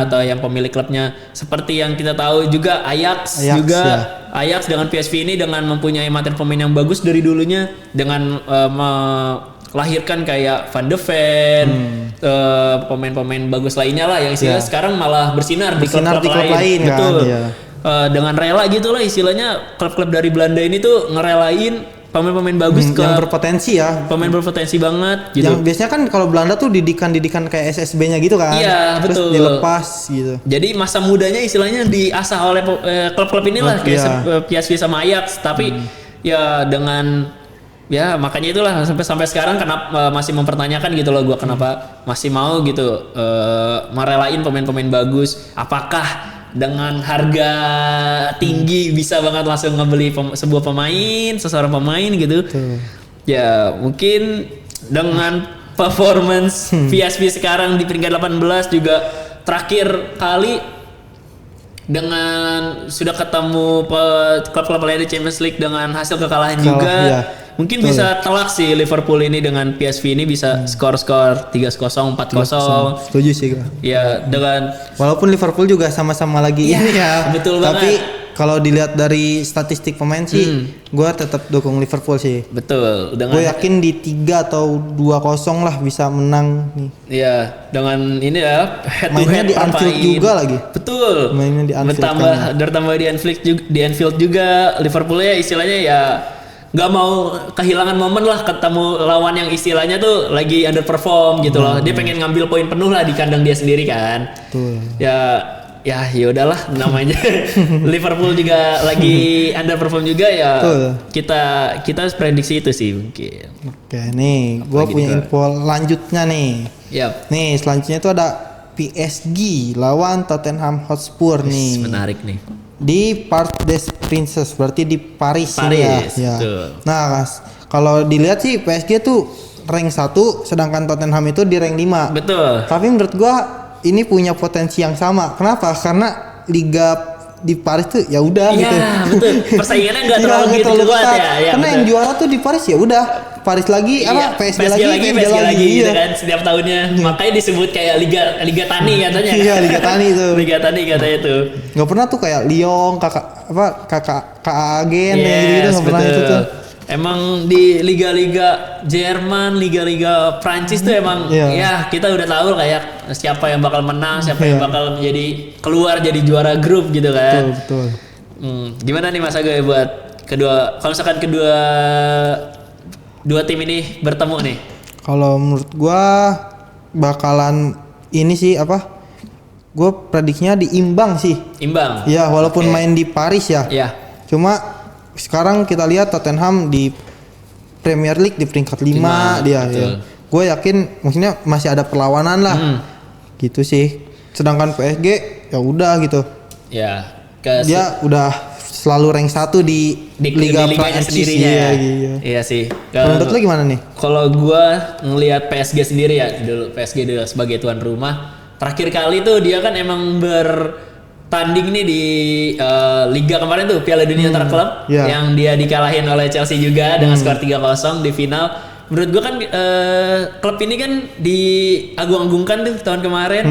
atau yang pemilik klubnya. Seperti yang kita tahu juga Ajax juga ya. Ajax dengan PSV ini dengan mempunyai materi pemain yang bagus dari dulunya, dengan melahirkan kayak Van de Ven, pemain-pemain bagus lainnya lah yang istilahnya sekarang malah bersinar di klub-klub di klub lain kan, betul. ya. Dengan rela gitu lah istilahnya, klub-klub dari Belanda ini tuh ngerelain pemain-pemain bagus ke yang berpotensi ya. pemain berpotensi banget gitu. Yang biasanya kan kalau Belanda tuh didikan kayak SSB-nya gitu kan. Iya, Terus betul. dilepas gitu. Jadi masa mudanya istilahnya diasah oleh klub-klub inilah kayak PSV sama Ajax, tapi ya dengan ya makanya itulah sampai sekarang kenapa masih mempertanyakan gitu loh gua kenapa masih mau gitu merelain pemain-pemain bagus. Apakah dengan harga tinggi bisa banget langsung ngebeli seseorang pemain gitu. Ya mungkin dengan performance PSV sekarang di peringkat 18 juga terakhir kali dengan sudah ketemu klub-klub lain di Champions League dengan hasil kekalahan juga. Iya. Mungkin bisa telak sih Liverpool ini dengan PSV ini bisa skor-skor 3-0, 4-0. Setuju sih gua. Ya dengan Walaupun Liverpool juga sama-sama lagi Ya, ini ya. betul Tapi banget. kalau dilihat dari statistik pemain sih, gua tetap dukung Liverpool sih. betul dengan Gue yakin di 3 atau 2-0 lah bisa menang nih. ya dengan ini ya head to Mainnya head di Anfield juga lagi. Betul. Mainnya di Anfield Bertambah di Anfield juga Liverpool ya istilahnya ya nggak mau kehilangan momen lah ketemu lawan yang istilahnya tuh lagi underperform gitu loh. Dia pengen ngambil poin penuh lah di kandang dia sendiri kan. Betul. Ya udahlah namanya Liverpool juga lagi underperform juga ya. Betul. Kita prediksi itu sih mungkin. Oke, nih gue Apalagi punya juga? info lanjutnya nih. Yap. Nih selanjutnya itu ada PSG lawan Tottenham Hotspur nih. Menarik nih. Di Parc des Princes, berarti di Paris, ini Paris, ya. betul. Nah, kalau dilihat sih PSG tuh rank 1 sedangkan Tottenham itu di rank 5. Betul. Tapi menurut gua ini punya potensi yang sama. Kenapa? Karena liga di Paris tuh ya udah Iya, gitu. betul. Persaingannya nggak terlalu Nggak gitu kuat ketat. ya. Ya Karena betul. yang juara tuh di Paris ya udah. Paris lagi Iya, PSG PSG lagi gitu iya. kan setiap tahunnya. Makanya disebut kayak Liga Tani katanya. Iya, Liga Tani tuh. Liga Tani katanya tuh. Nggak pernah tuh kayak Lyon, kakak Agen gitu nggak pernah itu tuh. Emang di liga-liga Jerman, liga-liga Prancis tuh emang ya kita udah tahu kayak siapa yang bakal menang, siapa yang bakal menjadi keluar jadi juara grup gitu kan. Betul. Gimana nih Mas Aga buat kalau misalkan dua tim ini bertemu nih? Kalau menurut gua bakalan ini sih Gua prediksinya diimbang sih. Imbang. Ya, walaupun main di Paris ya. Ya. Cuma sekarang kita lihat Tottenham di Premier League di peringkat 5 dia ya. Gue yakin maksudnya masih ada perlawanan lah. Gitu sih. Sedangkan PSG ya udah gitu. Ya. Dia udah selalu rank 1 di Liga liganya Prancis sendirinya ya. Iya sih. Menurut lu gimana nih? Kalau gua ngelihat PSG sendiri ya, PSG dulu sebagai tuan rumah. Terakhir kali tuh dia kan emang bertanding nih di Liga kemarin tuh Piala Dunia antar klub yang dia dikalahin oleh Chelsea juga dengan skor 3-0 di final. Menurut gua kan klub ini kan diagung-agungkan tuh tahun kemarin.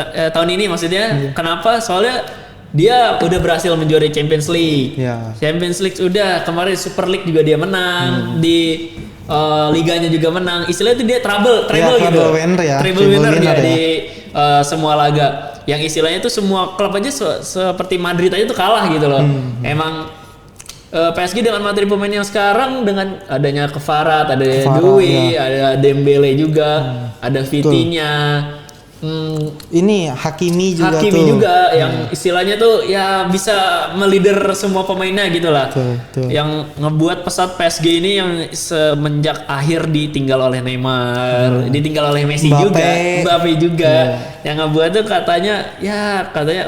Tahun ini maksudnya. Kenapa? Soalnya dia udah berhasil menjuarai Champions League. Champions League udah, kemarin Super League juga dia menang, di liganya juga menang. Istilahnya itu dia treble gitu. Treble winner dia di semua laga. Yang istilahnya itu semua klub aja seperti Madrid aja tuh kalah gitu loh. Emang PSG dengan materi pemain yang sekarang dengan adanya Kvarat, ada Dewey, ada Dembele juga, ada Vitinha. Ini Hakimi juga Hakimi tuh. juga yang istilahnya tuh ya bisa melider semua pemainnya gitu lah. Betul. Yang ngebuat pesat PSG ini yang semenjak akhir ditinggal oleh Neymar, ditinggal oleh Messi Mbappe juga. Yang ngebuat tuh katanya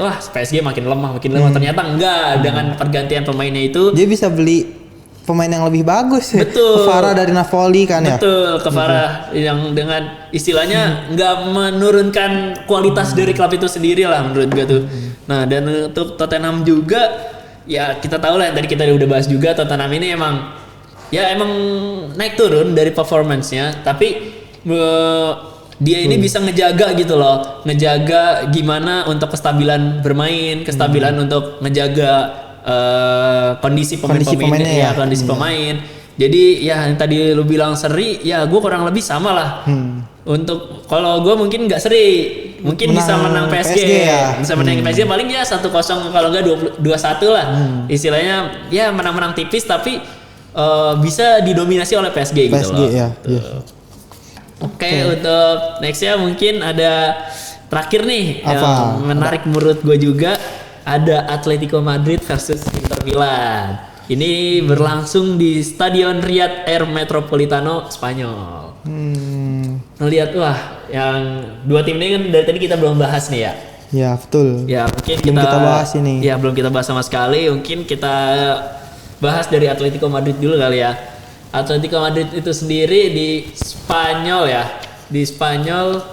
wah PSG makin lemah. Ternyata enggak, dengan pergantian pemainnya itu Dia bisa beli pemain yang lebih bagus. Betul. Kvara dari Napoli kan ya. Betul, Kvara yang dengan istilahnya nggak menurunkan kualitas dari klub itu sendiri lah menurut gue tuh. Nah, dan untuk Tottenham juga ya kita tahu lah, tadi kita udah bahas juga, Tottenham ini emang naik turun dari performance-nya, tapi dia ini bisa ngejaga gitu loh, ngejaga gimana untuk kestabilan bermain, kestabilan untuk ngejaga kondisi pemainnya, kondisi pemain. Jadi ya yang tadi lu bilang seri, ya gue kurang lebih sama lah. Untuk kalau gue mungkin nggak seri, mungkin bisa menang PSG ya. Bisa menang PSG paling ya 1-0 kalau nggak 2-1 lah. Istilahnya ya menang-menang tipis tapi bisa didominasi oleh PSG gitu loh. Ya. Oke, untuk nextnya mungkin ada terakhir nih Apa? yang menarik menurut gue juga. Ada Atletico Madrid versus Inter Milan. Ini berlangsung di Stadion Riyadh Air Metropolitano, Spanyol. Ngelihat wah, yang dua tim ini kan dari tadi kita belum bahas nih ya. Ya betul. Ya mungkin kita bahas ini. Ya belum kita bahas sama sekali. Mungkin kita bahas dari Atletico Madrid dulu kali ya. Atletico Madrid itu sendiri di Spanyol ya. Di Spanyol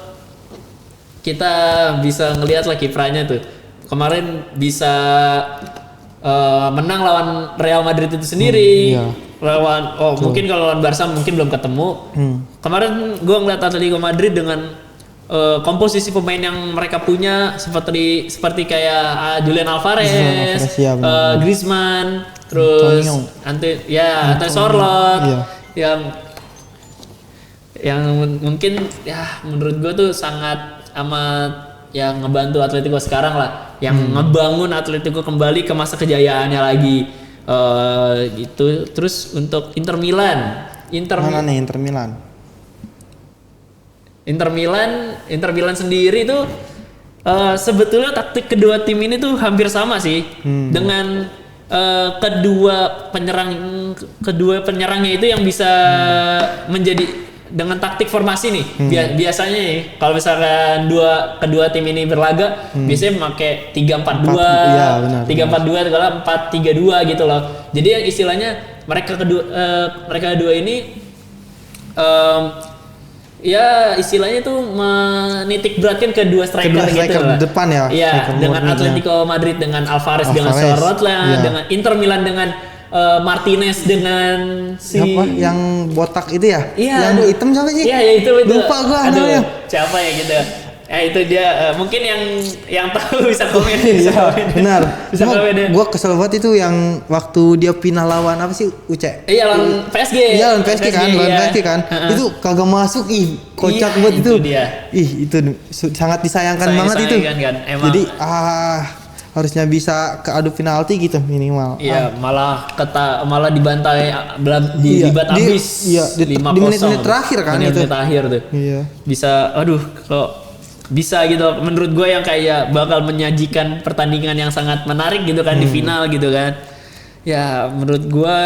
kita bisa ngelihat lah kiprahnya tuh. Kemarin bisa menang lawan Real Madrid itu sendiri. Mungkin kalau lawan Barca mungkin belum ketemu. Kemarin gue ngeliat Atletico Madrid dengan komposisi pemain yang mereka punya seperti kayak Julian Alvarez, Griezmann, terus Ante Sorloth, yang mungkin ya menurut gue tuh sangat amat yang ngebantu Atletico sekarang lah, yang ngebangun Atletico kembali ke masa kejayaannya lagi, gitu. Terus untuk Inter Milan sendiri tuh sebetulnya taktik kedua tim ini tuh hampir sama sih, dengan kedua penyerangnya itu yang bisa menjadi dengan taktik formasi nih. Biasanya nih kalau misalkan kedua tim ini berlaga biasanya memakai 3-4-2, 3-4-2 kalau 4-3-2 gitu loh. Jadi yang istilahnya mereka kedua ini ya istilahnya tuh menitik beratkan kedua striker gitu lah. Depan ya. Iya, dengan Atletico Madrid dengan Alvarez dengan Sorloth lah, dengan Inter Milan dengan Martinez dengan yang botak itu ya? Iya, yang hitam siapa sih? Iya, ya itu. Lupa gua namanya. Siapa ya gitu. Itu dia, mungkin yang tahu bisa komen. Iya, benar. Bisa komen. Gua kesel banget itu yang waktu dia pindah lawan apa sih? UC. Iya, lawan PSG. Iya, lawan PSG kan. Itu kagak masuk. Kocak banget itu. Dia. Itu sangat disayangkan banget itu. Kan, emang. Jadi harusnya bisa keadu penalti gitu minimal. Iya, malah dibantai dibat habis. Iya, di menit-menit terakhir kan itu. Menit terakhir tuh. Iya. Bisa kalau bisa gitu menurut gue yang kayak bakal menyajikan pertandingan yang sangat menarik gitu kan di final gitu kan. Ya, menurut gue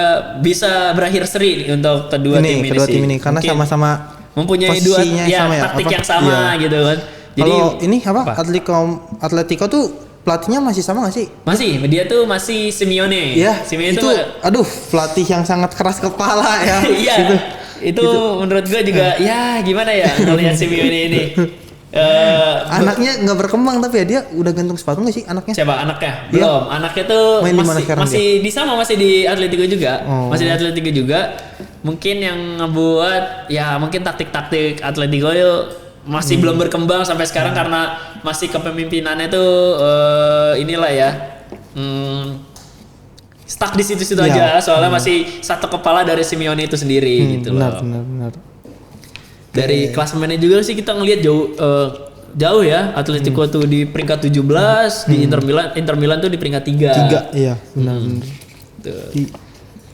bisa berakhir seri untuk kedua tim ini karena mungkin sama-sama mempunyai dua taktik yang sama gitu kan. Jadi kalau ini Atletico tuh pelatihnya masih sama gak sih? Masih Simeone. Iya. Simeone itu pelatih yang sangat keras kepala ya. Iya. Itu menurut gue juga ya gimana ya ngelihat Simeone ini. Anaknya nggak berkembang tapi ya dia udah gantung sepatu nggak sih anaknya? Siapa anaknya? Belum. Ya. Anaknya tuh masih di Atletico juga. Masih di Atletico juga. Mungkin yang ngebuat ya mungkin taktik-taktik Atletico masih belum berkembang sampai sekarang karena masih kepemimpinannya tuh inilah ya. Stuck di situ-situ aja soalnya masih satu kepala dari Simeone itu sendiri gitu loh. Benar. Dari klasemennya juga sih kita ngelihat jauh ya. Atletico tuh di peringkat 17, di Inter Milan tuh di peringkat 3. 3, iya, benar. Di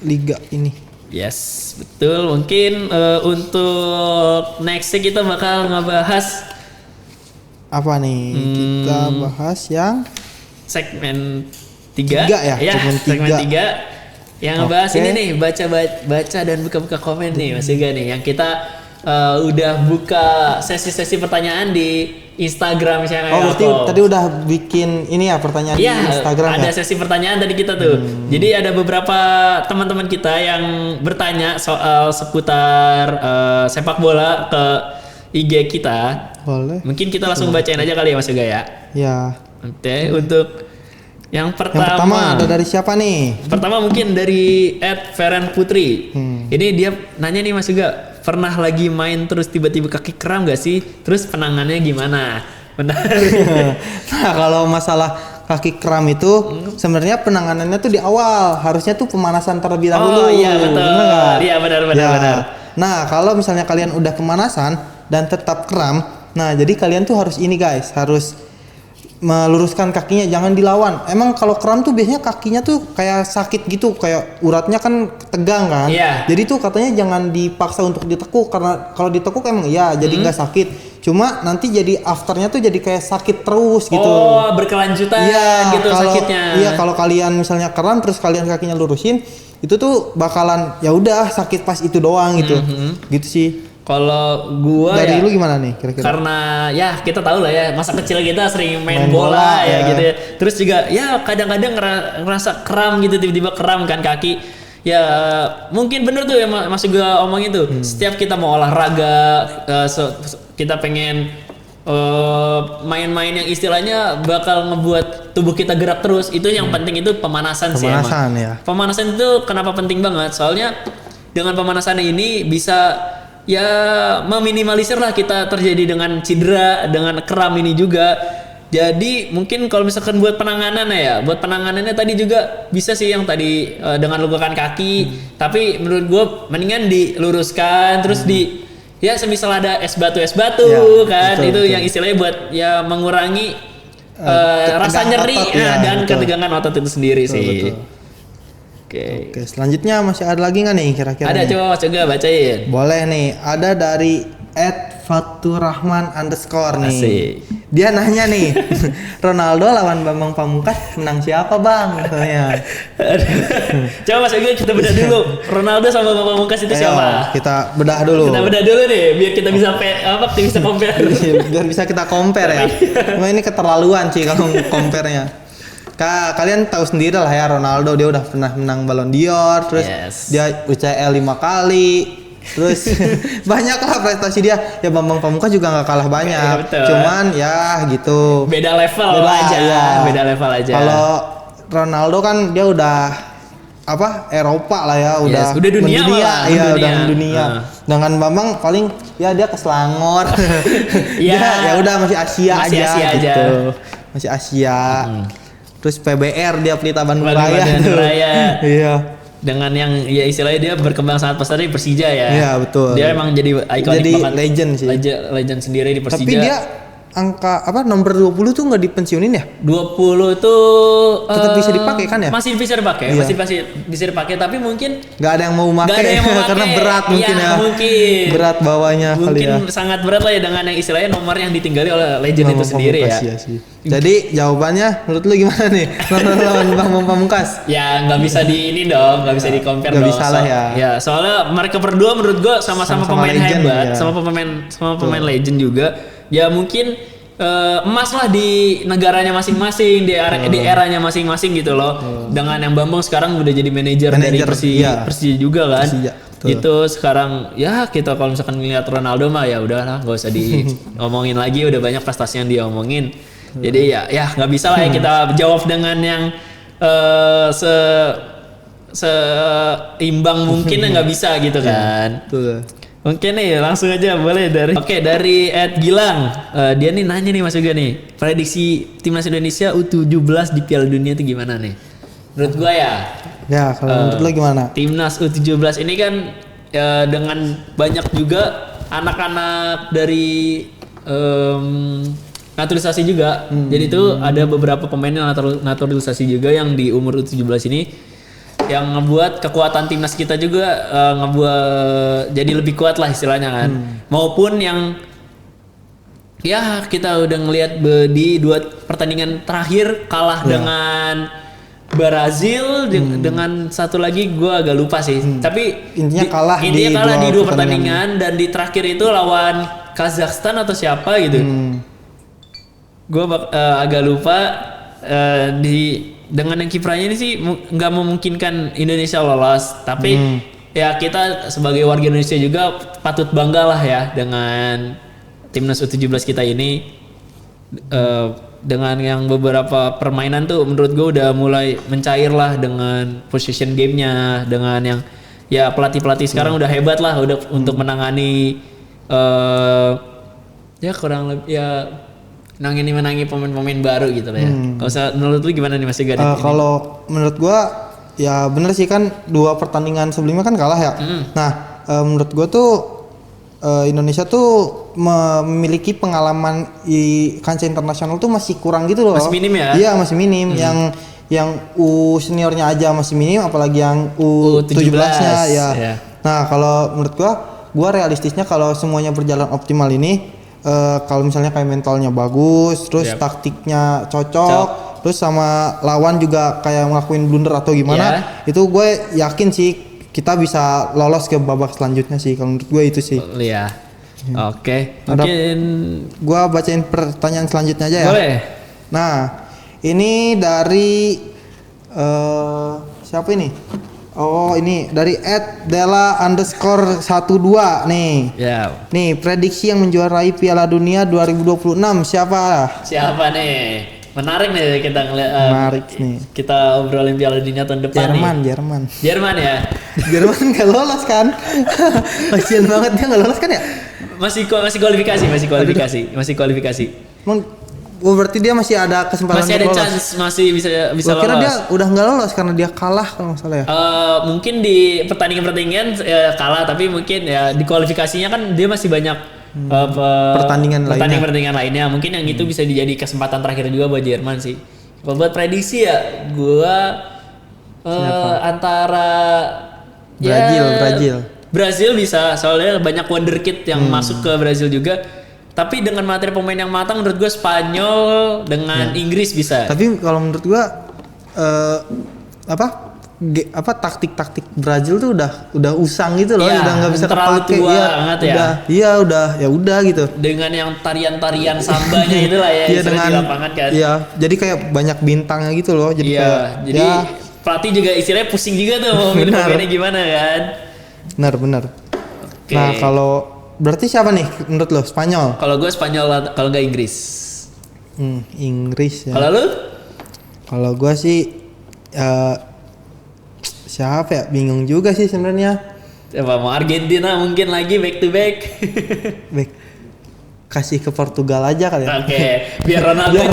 liga ini. Yes, betul. Mungkin untuk nextnya kita bakal ngebahas Apa nih? Kita bahas yang segmen 3 Tiga ya, segmen segmen 3 yang ngebahas ini nih, baca dan buka-buka komen nih Mas Yoga nih, yang kita udah buka sesi-sesi pertanyaan di Instagram channel. Oh, berarti tadi udah bikin ini ya pertanyaan di Instagram ada ya? sesi pertanyaan tadi kita tuh. Jadi ada beberapa teman-teman kita yang bertanya soal seputar sepak bola ke IG kita. Boleh. Mungkin kita langsung bacain aja kali ya Mas Yoga ya. Ya. Oke, untuk yang Yang pertama ada dari siapa nih? Pertama mungkin dari @Feren Putri. Ini dia nanya nih Mas Yoga, pernah lagi main terus tiba-tiba kaki kram gak sih? Terus penanganannya gimana? Benar. Nah, kalau masalah kaki kram itu sebenarnya penanganannya tuh di awal, harusnya tuh pemanasan terlebih dahulu. Oh iya betul. Bener nggak? Iya benar. Nah, kalau misalnya kalian udah pemanasan dan tetap kram, nah jadi kalian tuh harus ini guys, harus meluruskan kakinya, jangan dilawan. Emang kalau kram tuh biasanya kakinya tuh kayak sakit gitu, kayak uratnya kan tegang kan. Iya. Jadi tuh katanya jangan dipaksa untuk ditekuk, karena kalau ditekuk emang ya jadi nggak sakit. Cuma nanti jadi afternya tuh jadi kayak sakit terus gitu. Oh, berkelanjutan gitu sakitnya. Iya, kalau kalian misalnya kram terus kalian kakinya lurusin, itu tuh bakalan ya udah sakit pas itu doang gitu. Gitu sih. Kalau gua dari ya, lu gimana nih kira-kira? karena ya kita tahu lah ya, masa kecil kita sering main Main bola ya ya. gitu ya. Terus juga ya kadang-kadang ngerasa kram gitu, tiba-tiba kram kan kaki. Ya mungkin bener tuh ya Mas juga omongin tuh. Setiap kita mau olahraga, kita pengen main-main yang istilahnya bakal ngebuat tubuh kita gerak terus. Itu yang penting itu pemanasan sih emang. Pemanasan ya. Pemanasan itu kenapa penting banget? Soalnya dengan pemanasan ini bisa ya meminimalisir lah kita terjadi dengan cedera, dengan kram ini juga. Jadi mungkin kalau misalkan buat penanganannya tadi juga bisa sih yang tadi dengan lukakan kaki. Tapi menurut gue mendingan diluruskan terus ya semisal ada es batu Ya, kan, betul, itu betul. yang istilahnya buat ya mengurangi rasa tegangan nyeri otot, ya, dan betul. ketegangan otot itu sendiri Betul, sih. betul. Oke. Oke, selanjutnya masih ada lagi nggak nih kira-kira? Ada nih? coba Mas Yoga bacain. Boleh nih, ada dari @faturrahman_ nih. Asik. Dia nanya nih, Ronaldo lawan Bambang Pamungkas menang siapa bang? Katanya. Coba Mas Yoga kita bedah dulu. Ronaldo sama Bambang Pamungkas itu Ayo, siapa? kita bedah dulu. Kita bedah dulu nih biar kita bisa bisa compare. Biar bisa kita compare ya. Cuma ini keterlaluan sih kalau compare-nya. Kalian tahu sendiri lah ya, Ronaldo dia udah pernah menang Ballon d'Or, terus Yes. dia UCL 5 kali, terus banyak lah prestasi dia. Ya Bambang Pamungkas juga nggak kalah banyak, Iya, betul. cuman ya gitu. Beda level aja. ya. Beda level aja. Kalau Ronaldo kan dia udah Eropa lah ya, Yes, udah dunia malah, iya dunia. udah dunia. Dengan Bambang paling ya dia ke Selangor. Iya. ya udah masih Asia Masih aja Asia aja. gitu. Masih Asia. Terus PBR dia Pelita Bandung Bandung Raya. tuh. Raya. Iya. Dengan yang ya istilahnya dia berkembang sangat pesat di Persija ya. Iya, betul. Dia emang jadi ikonik Jadi banget. legend sih. Legend sendiri di Persija. Tapi dia angka nomor 20 tuh nggak dipensiunin ya? 20 itu Tetap bisa dipakai kan ya? Masih bisa dipakai, Iya. masih bisa dipakai, tapi mungkin Nggak ada yang mau nggak pakai ada yang mau karena pakai. berat mungkin Iya, ya. mungkin. Berat bawanya kali Mungkin ya. sangat berat lah ya dengan yang istilahnya nomor yang ditinggali oleh legend itu Bambang sendiri ya. Pamungkas, iya sih. Jadi jawabannya menurut lu gimana nih? Lawan Bambang Pamungkas. Ya nggak bisa di ini dong, nggak bisa di compare Nggak dong. bisa lah ya. Ya soalnya mereka berdua menurut gua sama-sama Sama-sama pemain legend, hebat, ya. sama pemain legend juga. Ya mungkin emas lah di negaranya masing-masing, di eranya masing-masing gitu loh. Dengan yang Bambang sekarang udah jadi manajer dari iya. Persija juga kan. Persija, betul. Itu sekarang ya kita kalau misalkan ngeliat Ronaldo mah ya udahlah, nggak usah diomongin lagi, udah banyak prestasi yang dia omongin. Jadi ya nggak bisa lah ya kita jawab dengan yang seimbang mungkin ya nggak bisa gitu kan. Tuh. Oke nih langsung aja boleh dari Gilang. Dia nih nanya nih Mas Yoga nih, prediksi timnas Indonesia U17 di Piala Dunia itu gimana nih? Menurut gua ya Ya, kalau menurut lu gimana? timnas U17 ini kan dengan banyak juga anak-anak dari naturalisasi juga. Jadi itu ada beberapa pemain yang naturalisasi juga yang di umur U17 ini yang ngebuat kekuatan timnas kita juga ngebuat jadi lebih kuat lah istilahnya kan. Maupun yang Ya kita udah ngelihat di 2 pertandingan terakhir kalah dengan Brazil dengan satu lagi gue agak lupa sih. Tapi Intinya kalah di di 2 dua pertandingan dan di terakhir itu lawan Kazakhstan atau siapa gitu. Gue agak lupa dengan yang kiprahnya ini sih nggak memungkinkan Indonesia lolos. Tapi ya kita sebagai warga Indonesia juga patut bangga lah ya dengan timnas U17 kita ini. Dengan yang beberapa permainan tuh menurut gue udah mulai mencair lah dengan position gamenya, dengan yang ya pelatih sekarang udah hebat lah udah untuk menangani ya kurang lebih ya menangi pemain-pemain baru gitu lah ya. Kalau menurut lu gimana nih Mas Yoga? Kalau menurut gua ya bener sih kan 2 pertandingan sebelumnya kan kalah ya. Nah menurut gua tuh Indonesia tuh memiliki pengalaman di kancah internasional tuh masih kurang gitu loh. Masih minim ya? Iya masih minim. Yang U seniornya aja masih minim, apalagi yang U17-nya ya. Yeah. Nah kalau menurut gua realistisnya kalau semuanya berjalan optimal ini, kalau misalnya kayak mentalnya bagus, terus taktiknya cocok, terus sama lawan juga kayak ngelakuin blunder atau gimana, itu gue yakin sih kita bisa lolos ke babak selanjutnya sih. Kalau menurut gue itu sih. Iya. Oke. Mungkin gue bacain pertanyaan selanjutnya aja ya. Boleh. Nah, ini dari siapa ini? Oh, ini dari @dela_12 nih. Ya. Nih, prediksi yang menjuarai Piala Dunia 2026 siapa? Siapa nih? Menarik nih kita ngeliat. Menarik nih. Kita obrolin Piala Dunia tahun depan Jerman. Jerman ya. Jerman nggak lolos kan? Kasian banget dia nggak lolos kan ya? Masih kualifikasi. Berarti dia masih ada kesempatan masih ada lolos. chance, masih bisa lolos. Kira dia udah nggak lolos karena dia kalah kalau nggak salah ya. Mungkin di pertandingan kalah, tapi mungkin ya di kualifikasinya kan dia masih banyak pertandingan lainnya. Mungkin yang itu bisa dijadi kesempatan terakhir juga buat Jerman sih. Kalau buat prediksi ya, gua antara Brazil bisa, soalnya banyak wonderkid yang masuk ke Brazil juga. Tapi dengan materi pemain yang matang, menurut gue Spanyol dengan Inggris bisa. Tapi kalau menurut gue taktik Brazil tuh udah usang gitu loh, udah nggak bisa kepake. Udah gitu. Dengan yang tarian sambanya itulah ya, dengan di lapangan kan. Iya, jadi kayak banyak bintangnya gitu loh. Jadi pelatih juga istilahnya pusing juga tuh mau milih gimana kan. Benar. Okay. Nah kalau berarti siapa nih menurut lo? Spanyol? Kalau gue Spanyol, kalau nggak Inggris. Inggris ya. Kalau lo? Kalau gue sih siapa ya? Bingung juga sih sebenarnya. Mau Argentina mungkin lagi back to back. Kasih ke Portugal aja kali ya. Oke. Biar Ronaldo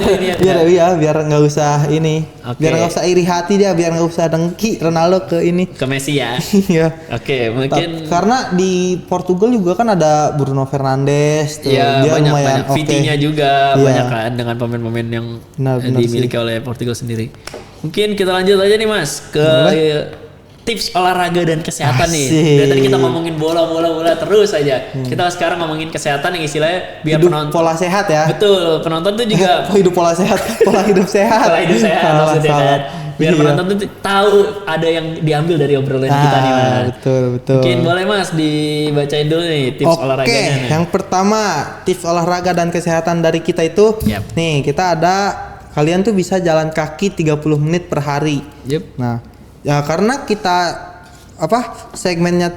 biar nggak usah ini. Okay. Biar nggak usah iri hati dia, biar nggak usah dengki Ronaldo ke Messi ya. Iya. Oke, mungkin karena di Portugal juga kan ada Bruno Fernandes tuh. Iya, dia banyak Vitinha juga banyak kan dengan pemain-pemain yang dimiliki oleh Portugal sendiri. Mungkin kita lanjut aja nih Mas ke tips olahraga dan kesehatan nih. Dari tadi kita ngomongin bola terus aja. Kita sekarang ngomongin kesehatan yang istilahnya biar penonton pola sehat ya. Betul, penonton tuh juga pola hidup sehat maksudnya kan. Biar penonton tuh tahu ada yang diambil dari obrolan kita nih Mas. Betul. Mungkin boleh Mas dibacain dulu nih tips olahraganya nih. Yang pertama, tips olahraga dan kesehatan dari kita itu nih, kita ada kalian tuh bisa jalan kaki 30 menit per hari. Nah, ya karena kita segmennya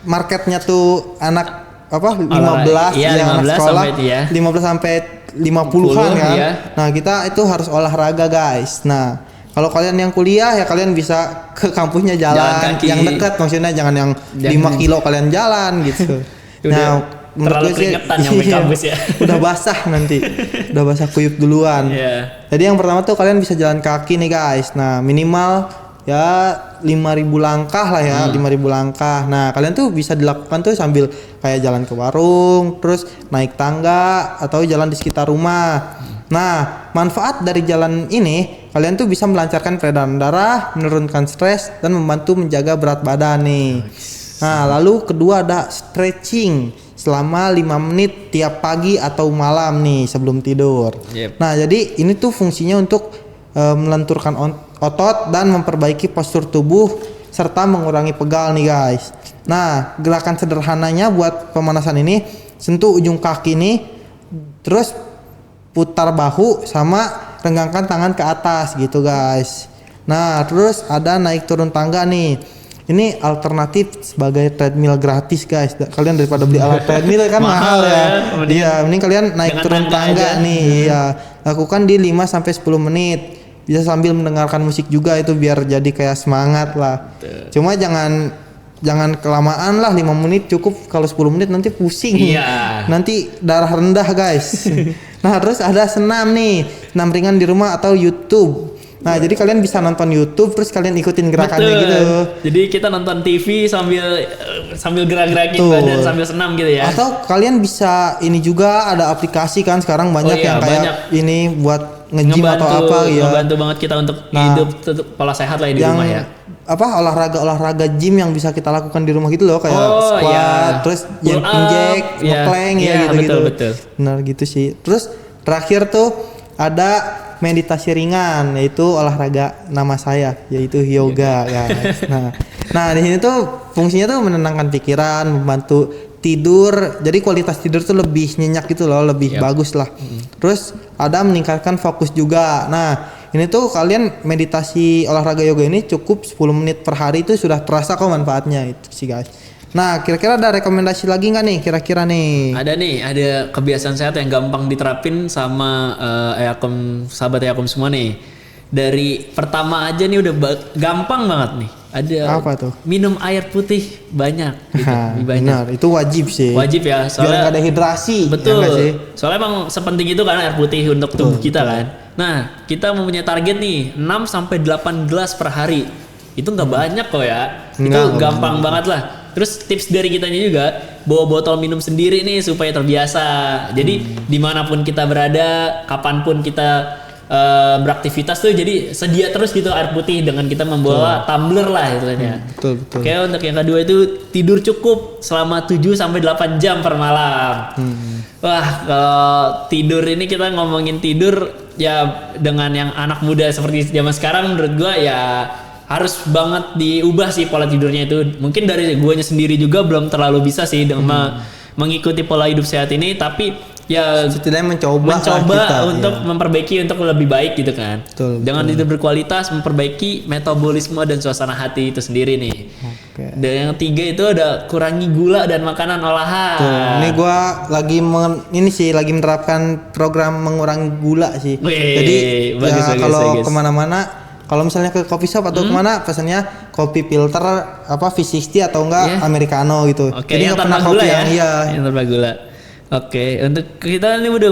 marketnya tuh anak 15 anak sekolah 15 sampai 50-an kan. Iya. Nah, kita itu harus olahraga guys. Nah, kalau kalian yang kuliah ya kalian bisa ke kampusnya jalan yang dekat, maksudnya jangan yang 5 kilo kalian jalan gitu. Nah, terlalu keringetan nyampe kampus ya. Udah basah nanti. Udah basah kuyup duluan. Jadi yang pertama tuh kalian bisa jalan kaki nih guys. Nah, minimal ya 5.000 langkah lah ya, 5.000 langkah. Nah, kalian tuh bisa dilakukan tuh sambil kayak jalan ke warung, terus naik tangga atau jalan di sekitar rumah. Nah, manfaat dari jalan ini, kalian tuh bisa melancarkan peredaran darah, menurunkan stres, dan membantu menjaga berat badan nih. Nah, lalu kedua ada stretching. selama 5 menit tiap pagi atau malam nih sebelum tidur. Yep. Nah, jadi ini tuh fungsinya untuk melenturkan otot dan memperbaiki postur tubuh serta mengurangi pegal nih guys. Nah, gerakan sederhananya buat pemanasan ini, sentuh ujung kaki nih, terus putar bahu sama renggangkan tangan ke atas gitu guys. Nah, terus ada naik turun tangga nih. Ini alternatif sebagai treadmill gratis guys. Kalian daripada beli alat treadmill kan mahal ya. Iya, mending kalian naik turun tangga nih. Iya, lakukan di 5 sampai 10 menit. Bisa sambil mendengarkan musik juga, itu biar jadi kayak semangat lah. Cuma jangan kelamaan lah, 5 menit cukup. Kalau 10 menit nanti pusing. Iya. Nanti darah rendah guys. Nah, terus ada senam nih. Senam ringan di rumah atau YouTube. Nah, jadi kalian bisa nonton YouTube terus kalian ikutin gerakannya gitu. Jadi kita nonton TV sambil gerak-gerakin badan sambil senam gitu ya. Atau kalian bisa ini juga, ada aplikasi kan sekarang banyak yang kayak ini buat nge-gym atau apa ya. Ngebantu banget kita untuk hidup tetap pola sehat lah di rumah ya. Apa olahraga gym yang bisa kita lakukan di rumah gitu loh, kayak squat, terus jumping jack, plank ya gitu-gitu. Betul. Benar gitu sih. Terus terakhir tuh ada meditasi ringan, yaitu olahraga nama saya, yaitu yoga guys. Nah di sini tuh fungsinya tuh menenangkan pikiran, membantu tidur, jadi kualitas tidur tuh lebih nyenyak gitu loh, lebih bagus lah. Terus ada meningkatkan fokus juga. Nah ini tuh kalian meditasi olahraga yoga ini cukup 10 menit per hari itu sudah terasa kok manfaatnya itu sih guys. Nah, kira-kira ada rekomendasi lagi nggak nih kira-kira nih? Ada nih, ada kebiasaan sehat yang gampang diterapin sama sahabat Eakom semua nih. Dari pertama aja nih udah gampang banget nih. Ada apa tuh? Minum air putih banyak gitu, lebih banyak. Benar, itu wajib sih. Wajib ya, soalnya biar nggak ada hidrasi. Betul. Ya sih? Soalnya emang sepenting itu kan air putih untuk tubuh kita kan. Nah, kita mempunyai target nih 6 sampai 8 gelas per hari. Itu nggak banyak kok ya. Itu gampang banget lah. Terus tips dari kitanya juga, bawa botol minum sendiri nih supaya terbiasa. Jadi dimanapun kita berada, kapanpun kita beraktivitas tuh, jadi sedia terus gitu air putih dengan kita membawa tumbler lah istilahnya. Betul. Oke, untuk yang kedua itu tidur cukup selama 7 sampai 8 jam per malam. Wah, kalau tidur ini kita ngomongin tidur ya dengan yang anak muda seperti zaman sekarang, menurut gua ya harus banget diubah sih pola tidurnya itu. Mungkin dari guanya sendiri juga belum terlalu bisa sih dengan mengikuti pola hidup sehat ini, tapi ya setidaknya mencoba kita, untuk memperbaiki untuk lebih baik gitu kan. Jangan tidur berkualitas, memperbaiki metabolisme dan suasana hati itu sendiri nih. Dan yang ketiga itu ada kurangi gula dan makanan olahan. Ini gua lagi lagi menerapkan program mengurangi gula sih. Jadi bagus, kalau kemana-mana, kalau misalnya ke coffee shop atau kemana, pesannya kopi filter V60 atau enggak americano gitu. Jadi yang tanpa gula ya. Yang tanpa gula. Oke, untuk kita ini udah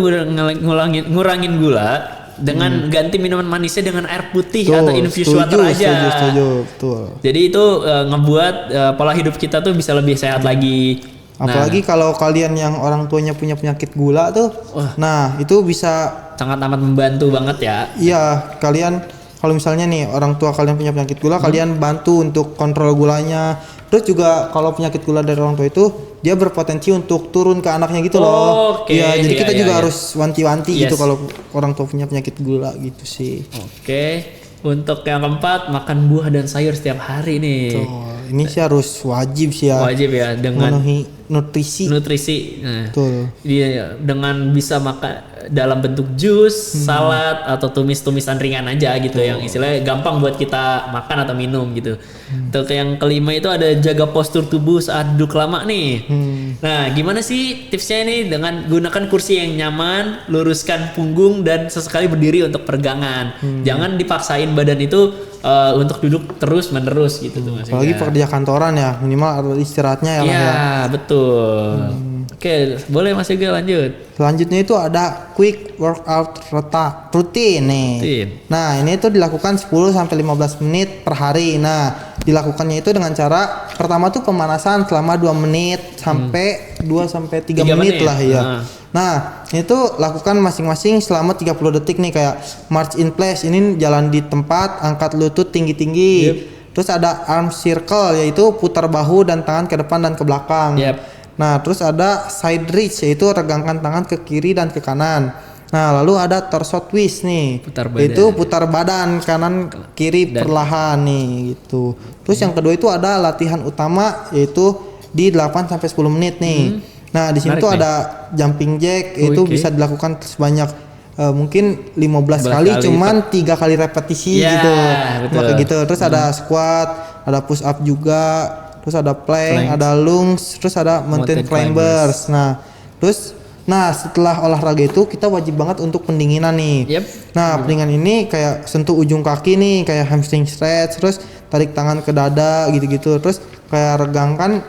ngurangin gula dengan ganti minuman manisnya dengan air putih atau infused water aja. Setuju. Jadi itu ngebuat pola hidup kita tuh bisa lebih sehat lagi. Apalagi kalau kalian yang orang tuanya punya penyakit gula tuh, nah itu bisa sangat amat membantu banget ya. Iya, kalian kalau misalnya nih orang tua kalian punya penyakit gula, kalian bantu untuk kontrol gulanya. Terus juga kalau penyakit gula dari orang tua itu, dia berpotensi untuk turun ke anaknya gitu loh. Iya, jadi kita juga harus wanti-wanti gitu kalau orang tua punya penyakit gula gitu sih. Untuk yang keempat, makan buah dan sayur setiap hari nih. Ini sih harus wajib sih ya. Wajib ya, dengan memenuhi nutrisi. Nah, iya, dengan bisa makan dalam bentuk jus, salad atau tumis-tumisan ringan aja gitu, yang istilahnya gampang buat kita makan atau minum gitu. Untuk yang kelima itu ada jaga postur tubuh saat duduk lama nih. Nah, gimana sih tipsnya ini? Dengan gunakan kursi yang nyaman, luruskan punggung dan sesekali berdiri untuk peregangan. Jangan dipaksain badan itu untuk duduk terus menerus gitu tuh Mas. Apalagi pekerja kantoran ya, minimal ada istirahatnya ya. Iya, betul. Oke, boleh Mas Yoga lanjut. Selanjutnya itu ada quick workout rutin nih. Nah, ini tuh dilakukan 10 sampai 15 menit per hari. Nah, dilakukannya itu dengan cara pertama tuh pemanasan selama 2 menit sampai 2 sampai 3 menit lah ya. Nah, itu lakukan masing-masing selama 30 detik nih, kayak march in place. Ini jalan di tempat, angkat lutut tinggi-tinggi. Terus ada arm circle, yaitu putar bahu dan tangan ke depan dan ke belakang. Nah, terus ada side reach yaitu regangkan tangan ke kiri dan ke kanan. Nah, lalu ada torso twist nih. Putar badan. Itu putar badan kanan kiri perlahan nih gitu. Terus yang kedua itu ada latihan utama yaitu di 8 sampai 10 menit nih. Nah, di sini Menarik tuh nih. ada jumping jack itu Oke. bisa dilakukan sebanyak mungkin 15 15 kali kali, cuman 3 kali repetisi Ya, gitu. betul. Cuma kayak gitu. Terus ada squat, ada push up juga, terus ada plank, Plank. ada lunge, terus ada mountain Mountain climbers. Nah, setelah olahraga itu kita wajib banget untuk pendinginan nih. Yep. Nah, pendinginan ini kayak sentuh ujung kaki nih, kayak hamstring stretch, terus tarik tangan ke dada gitu-gitu. Terus kayak regangkan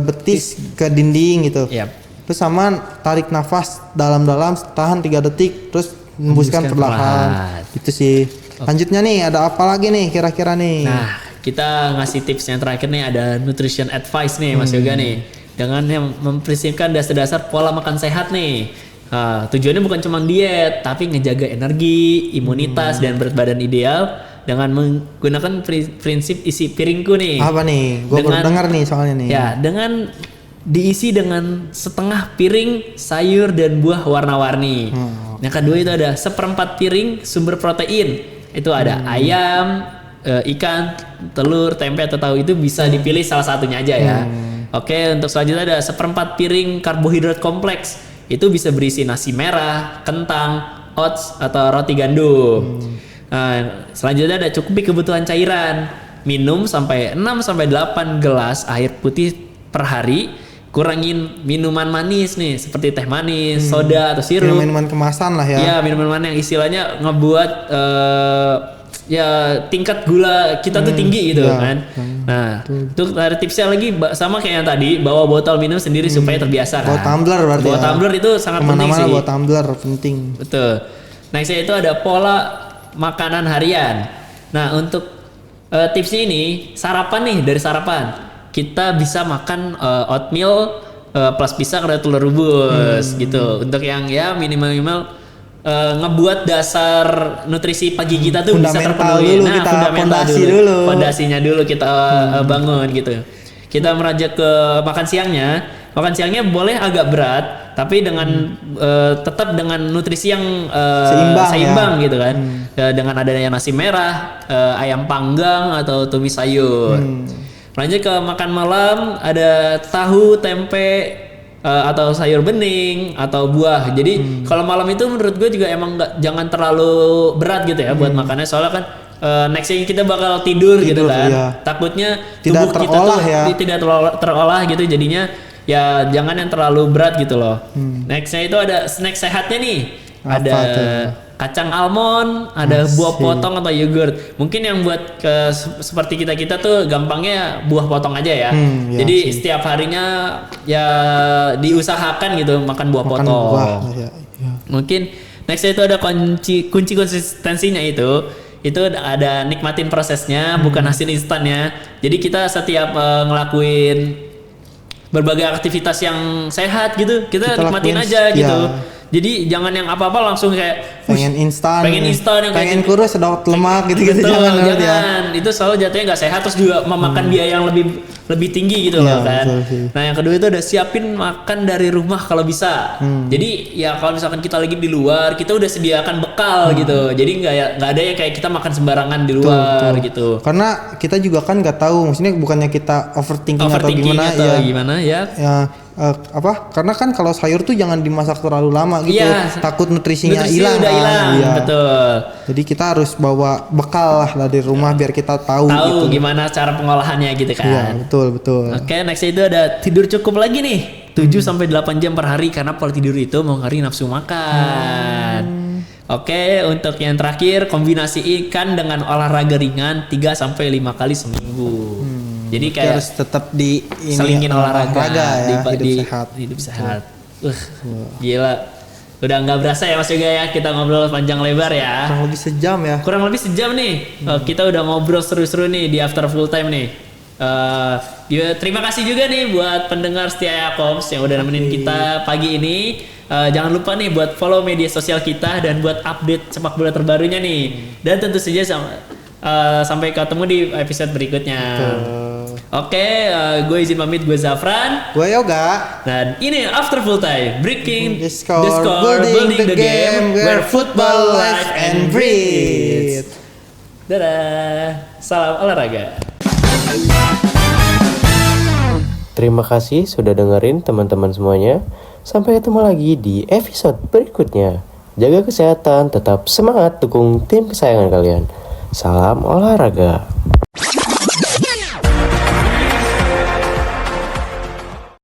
betis ke dinding gitu. Yap. Terus sama tarik nafas dalam-dalam, tahan 3 detik, terus hembuskan Hembuskan perlahan. perlahan. Itu sih. Lanjutnya nih, ada apa lagi nih kira-kira nih? Nah, kita ngasih tips yang terakhir nih, ada nutrition advice nih Mas Yoga nih. Dengan yang memprinsipkan dasar-dasar pola makan sehat nih. Nah, tujuannya bukan cuma diet, tapi ngejaga energi, imunitas, dan berat badan ideal dengan menggunakan prinsip isi piringku nih. Apa nih? Gue baru Dengan- dengar nih soalnya nih. Ya, dengan diisi dengan setengah piring sayur dan buah warna-warni. Yang kedua itu ada 1/4 piring sumber protein. Itu ada ayam, ikan, telur, tempe atau tahu, itu bisa dipilih salah satunya aja ya. Oke, untuk selanjutnya ada 1/4 piring karbohidrat kompleks. Itu bisa berisi nasi merah, kentang, oats atau roti gandum. Nah, selanjutnya ada cukupi kebutuhan cairan. Minum sampai 6 sampai 8 gelas air putih per hari. Kurangin minuman manis nih seperti teh manis, soda atau sirup. Minuman kemasan lah ya. Ya, minuman yang istilahnya ngebuat ya tingkat gula kita tuh tinggi gitu ya, kan. Nah, untuk ada tipsnya lagi sama kayak yang tadi, bawa botol minum sendiri supaya terbiasa kan. Bawa tumbler berarti Bawa ya. tumbler itu sangat penting Kemana-mana sih. bawa tumbler penting. Betul. Nextnya itu ada pola makanan harian. Nah, untuk tips ini sarapan nih, dari sarapan kita bisa makan oatmeal plus pisang atau telur rebus gitu. Untuk yang ya minimal ngebuat dasar nutrisi pagi kita tuh bisa Fundamental terpenuhi. dulu, kita fundamental fondasi dulu. Fondasinya dulu kita bangun gitu. Kita meranjak ke makan siangnya. Makan siangnya boleh agak berat, tapi dengan tetap dengan nutrisi yang Seimbang ya. gitu kan. Dengan adanya nasi merah, ayam panggang atau tumis sayur. Lanjut ke makan malam, ada tahu, tempe, atau sayur bening atau buah. Jadi kalau malam itu menurut gue juga emang jangan terlalu berat gitu ya buat makannya, soalnya kan nextnya kita bakal tidur gitu kan. Iya. Takutnya Tidak tubuh kita terolah tuh ya. tidak terolah gitu, jadinya ya jangan yang terlalu berat gitu loh. Nextnya itu ada snack sehatnya nih. Apa Ada tuh? kacang almond, ada buah potong atau yogurt. Mungkin yang buat seperti kita tuh gampangnya buah potong aja ya. Ya Jadi sih. setiap harinya ya diusahakan gitu makan buah Makan potong. buah ya. Mungkin nextnya itu ada kunci konsistensinya itu ada nikmatin prosesnya, bukan hasil instannya. Jadi kita setiap ngelakuin berbagai aktivitas yang sehat gitu, kita nikmatin lakuin, aja gitu. ya. Jadi jangan yang apa-apa langsung kayak Pengen instan. pengen instan yang kayak pengen gitu. kurus sedot lemak gitu-gitu Betul, jangan berarti ya. jangan. Itu selalu jatuhnya nggak sehat, terus juga memakan biaya yang lebih tinggi gitu Iya, loh kan. betul sih. Nah, yang kedua itu ada siapin makan dari rumah kalau bisa. Jadi ya kalau misalkan kita lagi di luar, kita udah sediakan bekal gitu. Jadi nggak ada yang kayak kita makan sembarangan di luar gitu. Karena kita juga kan nggak tahu, maksudnya bukannya kita overthinking atau gimana atau ya. gimana ya. Ya karena kan kalau sayur tuh jangan dimasak terlalu lama gitu. Iya. Takut nutrisinya Nutrisi hilang. udah kan. hilang, Iya. betul. Jadi kita harus bawa bekal lah dari rumah biar kita tahu Tahu gitu. gimana cara pengolahannya gitu kan. Iya, betul. Oke, next itu ada tidur cukup lagi nih. 7 sampai 8 jam per hari karena pola tidur itu mempengaruhi nafsu makan. Oke, untuk yang terakhir kombinasi ikan dengan olahraga ringan 3 sampai 5 kali seminggu. Jadi Kita kayak harus tetap di selingin olahraga ya, hidup di- sehat. Hidup sehat. Gila. Udah nggak berasa ya Mas Yoga ya, kita ngobrol panjang lebar ya. Kurang lebih sejam ya. Kurang lebih sejam nih. Kita udah ngobrol seru-seru nih di after full time nih. Terima kasih juga nih buat pendengar setia Yakoms yang udah nemenin kita pagi ini. Jangan lupa nih buat follow media sosial kita dan buat update sepak bola terbarunya nih. Dan tentu saja sampai ketemu di episode berikutnya. Oke, gue izin pamit, gue Zafran. Gue Yoga. Dan ini After Full Time, breaking The score, building the game where football live and breathe. Dadah, salam olahraga. Terima kasih sudah dengerin teman-teman semuanya. Sampai ketemu lagi di episode berikutnya. Jaga kesehatan, tetap semangat dukung tim kesayangan kalian. Salam olahraga.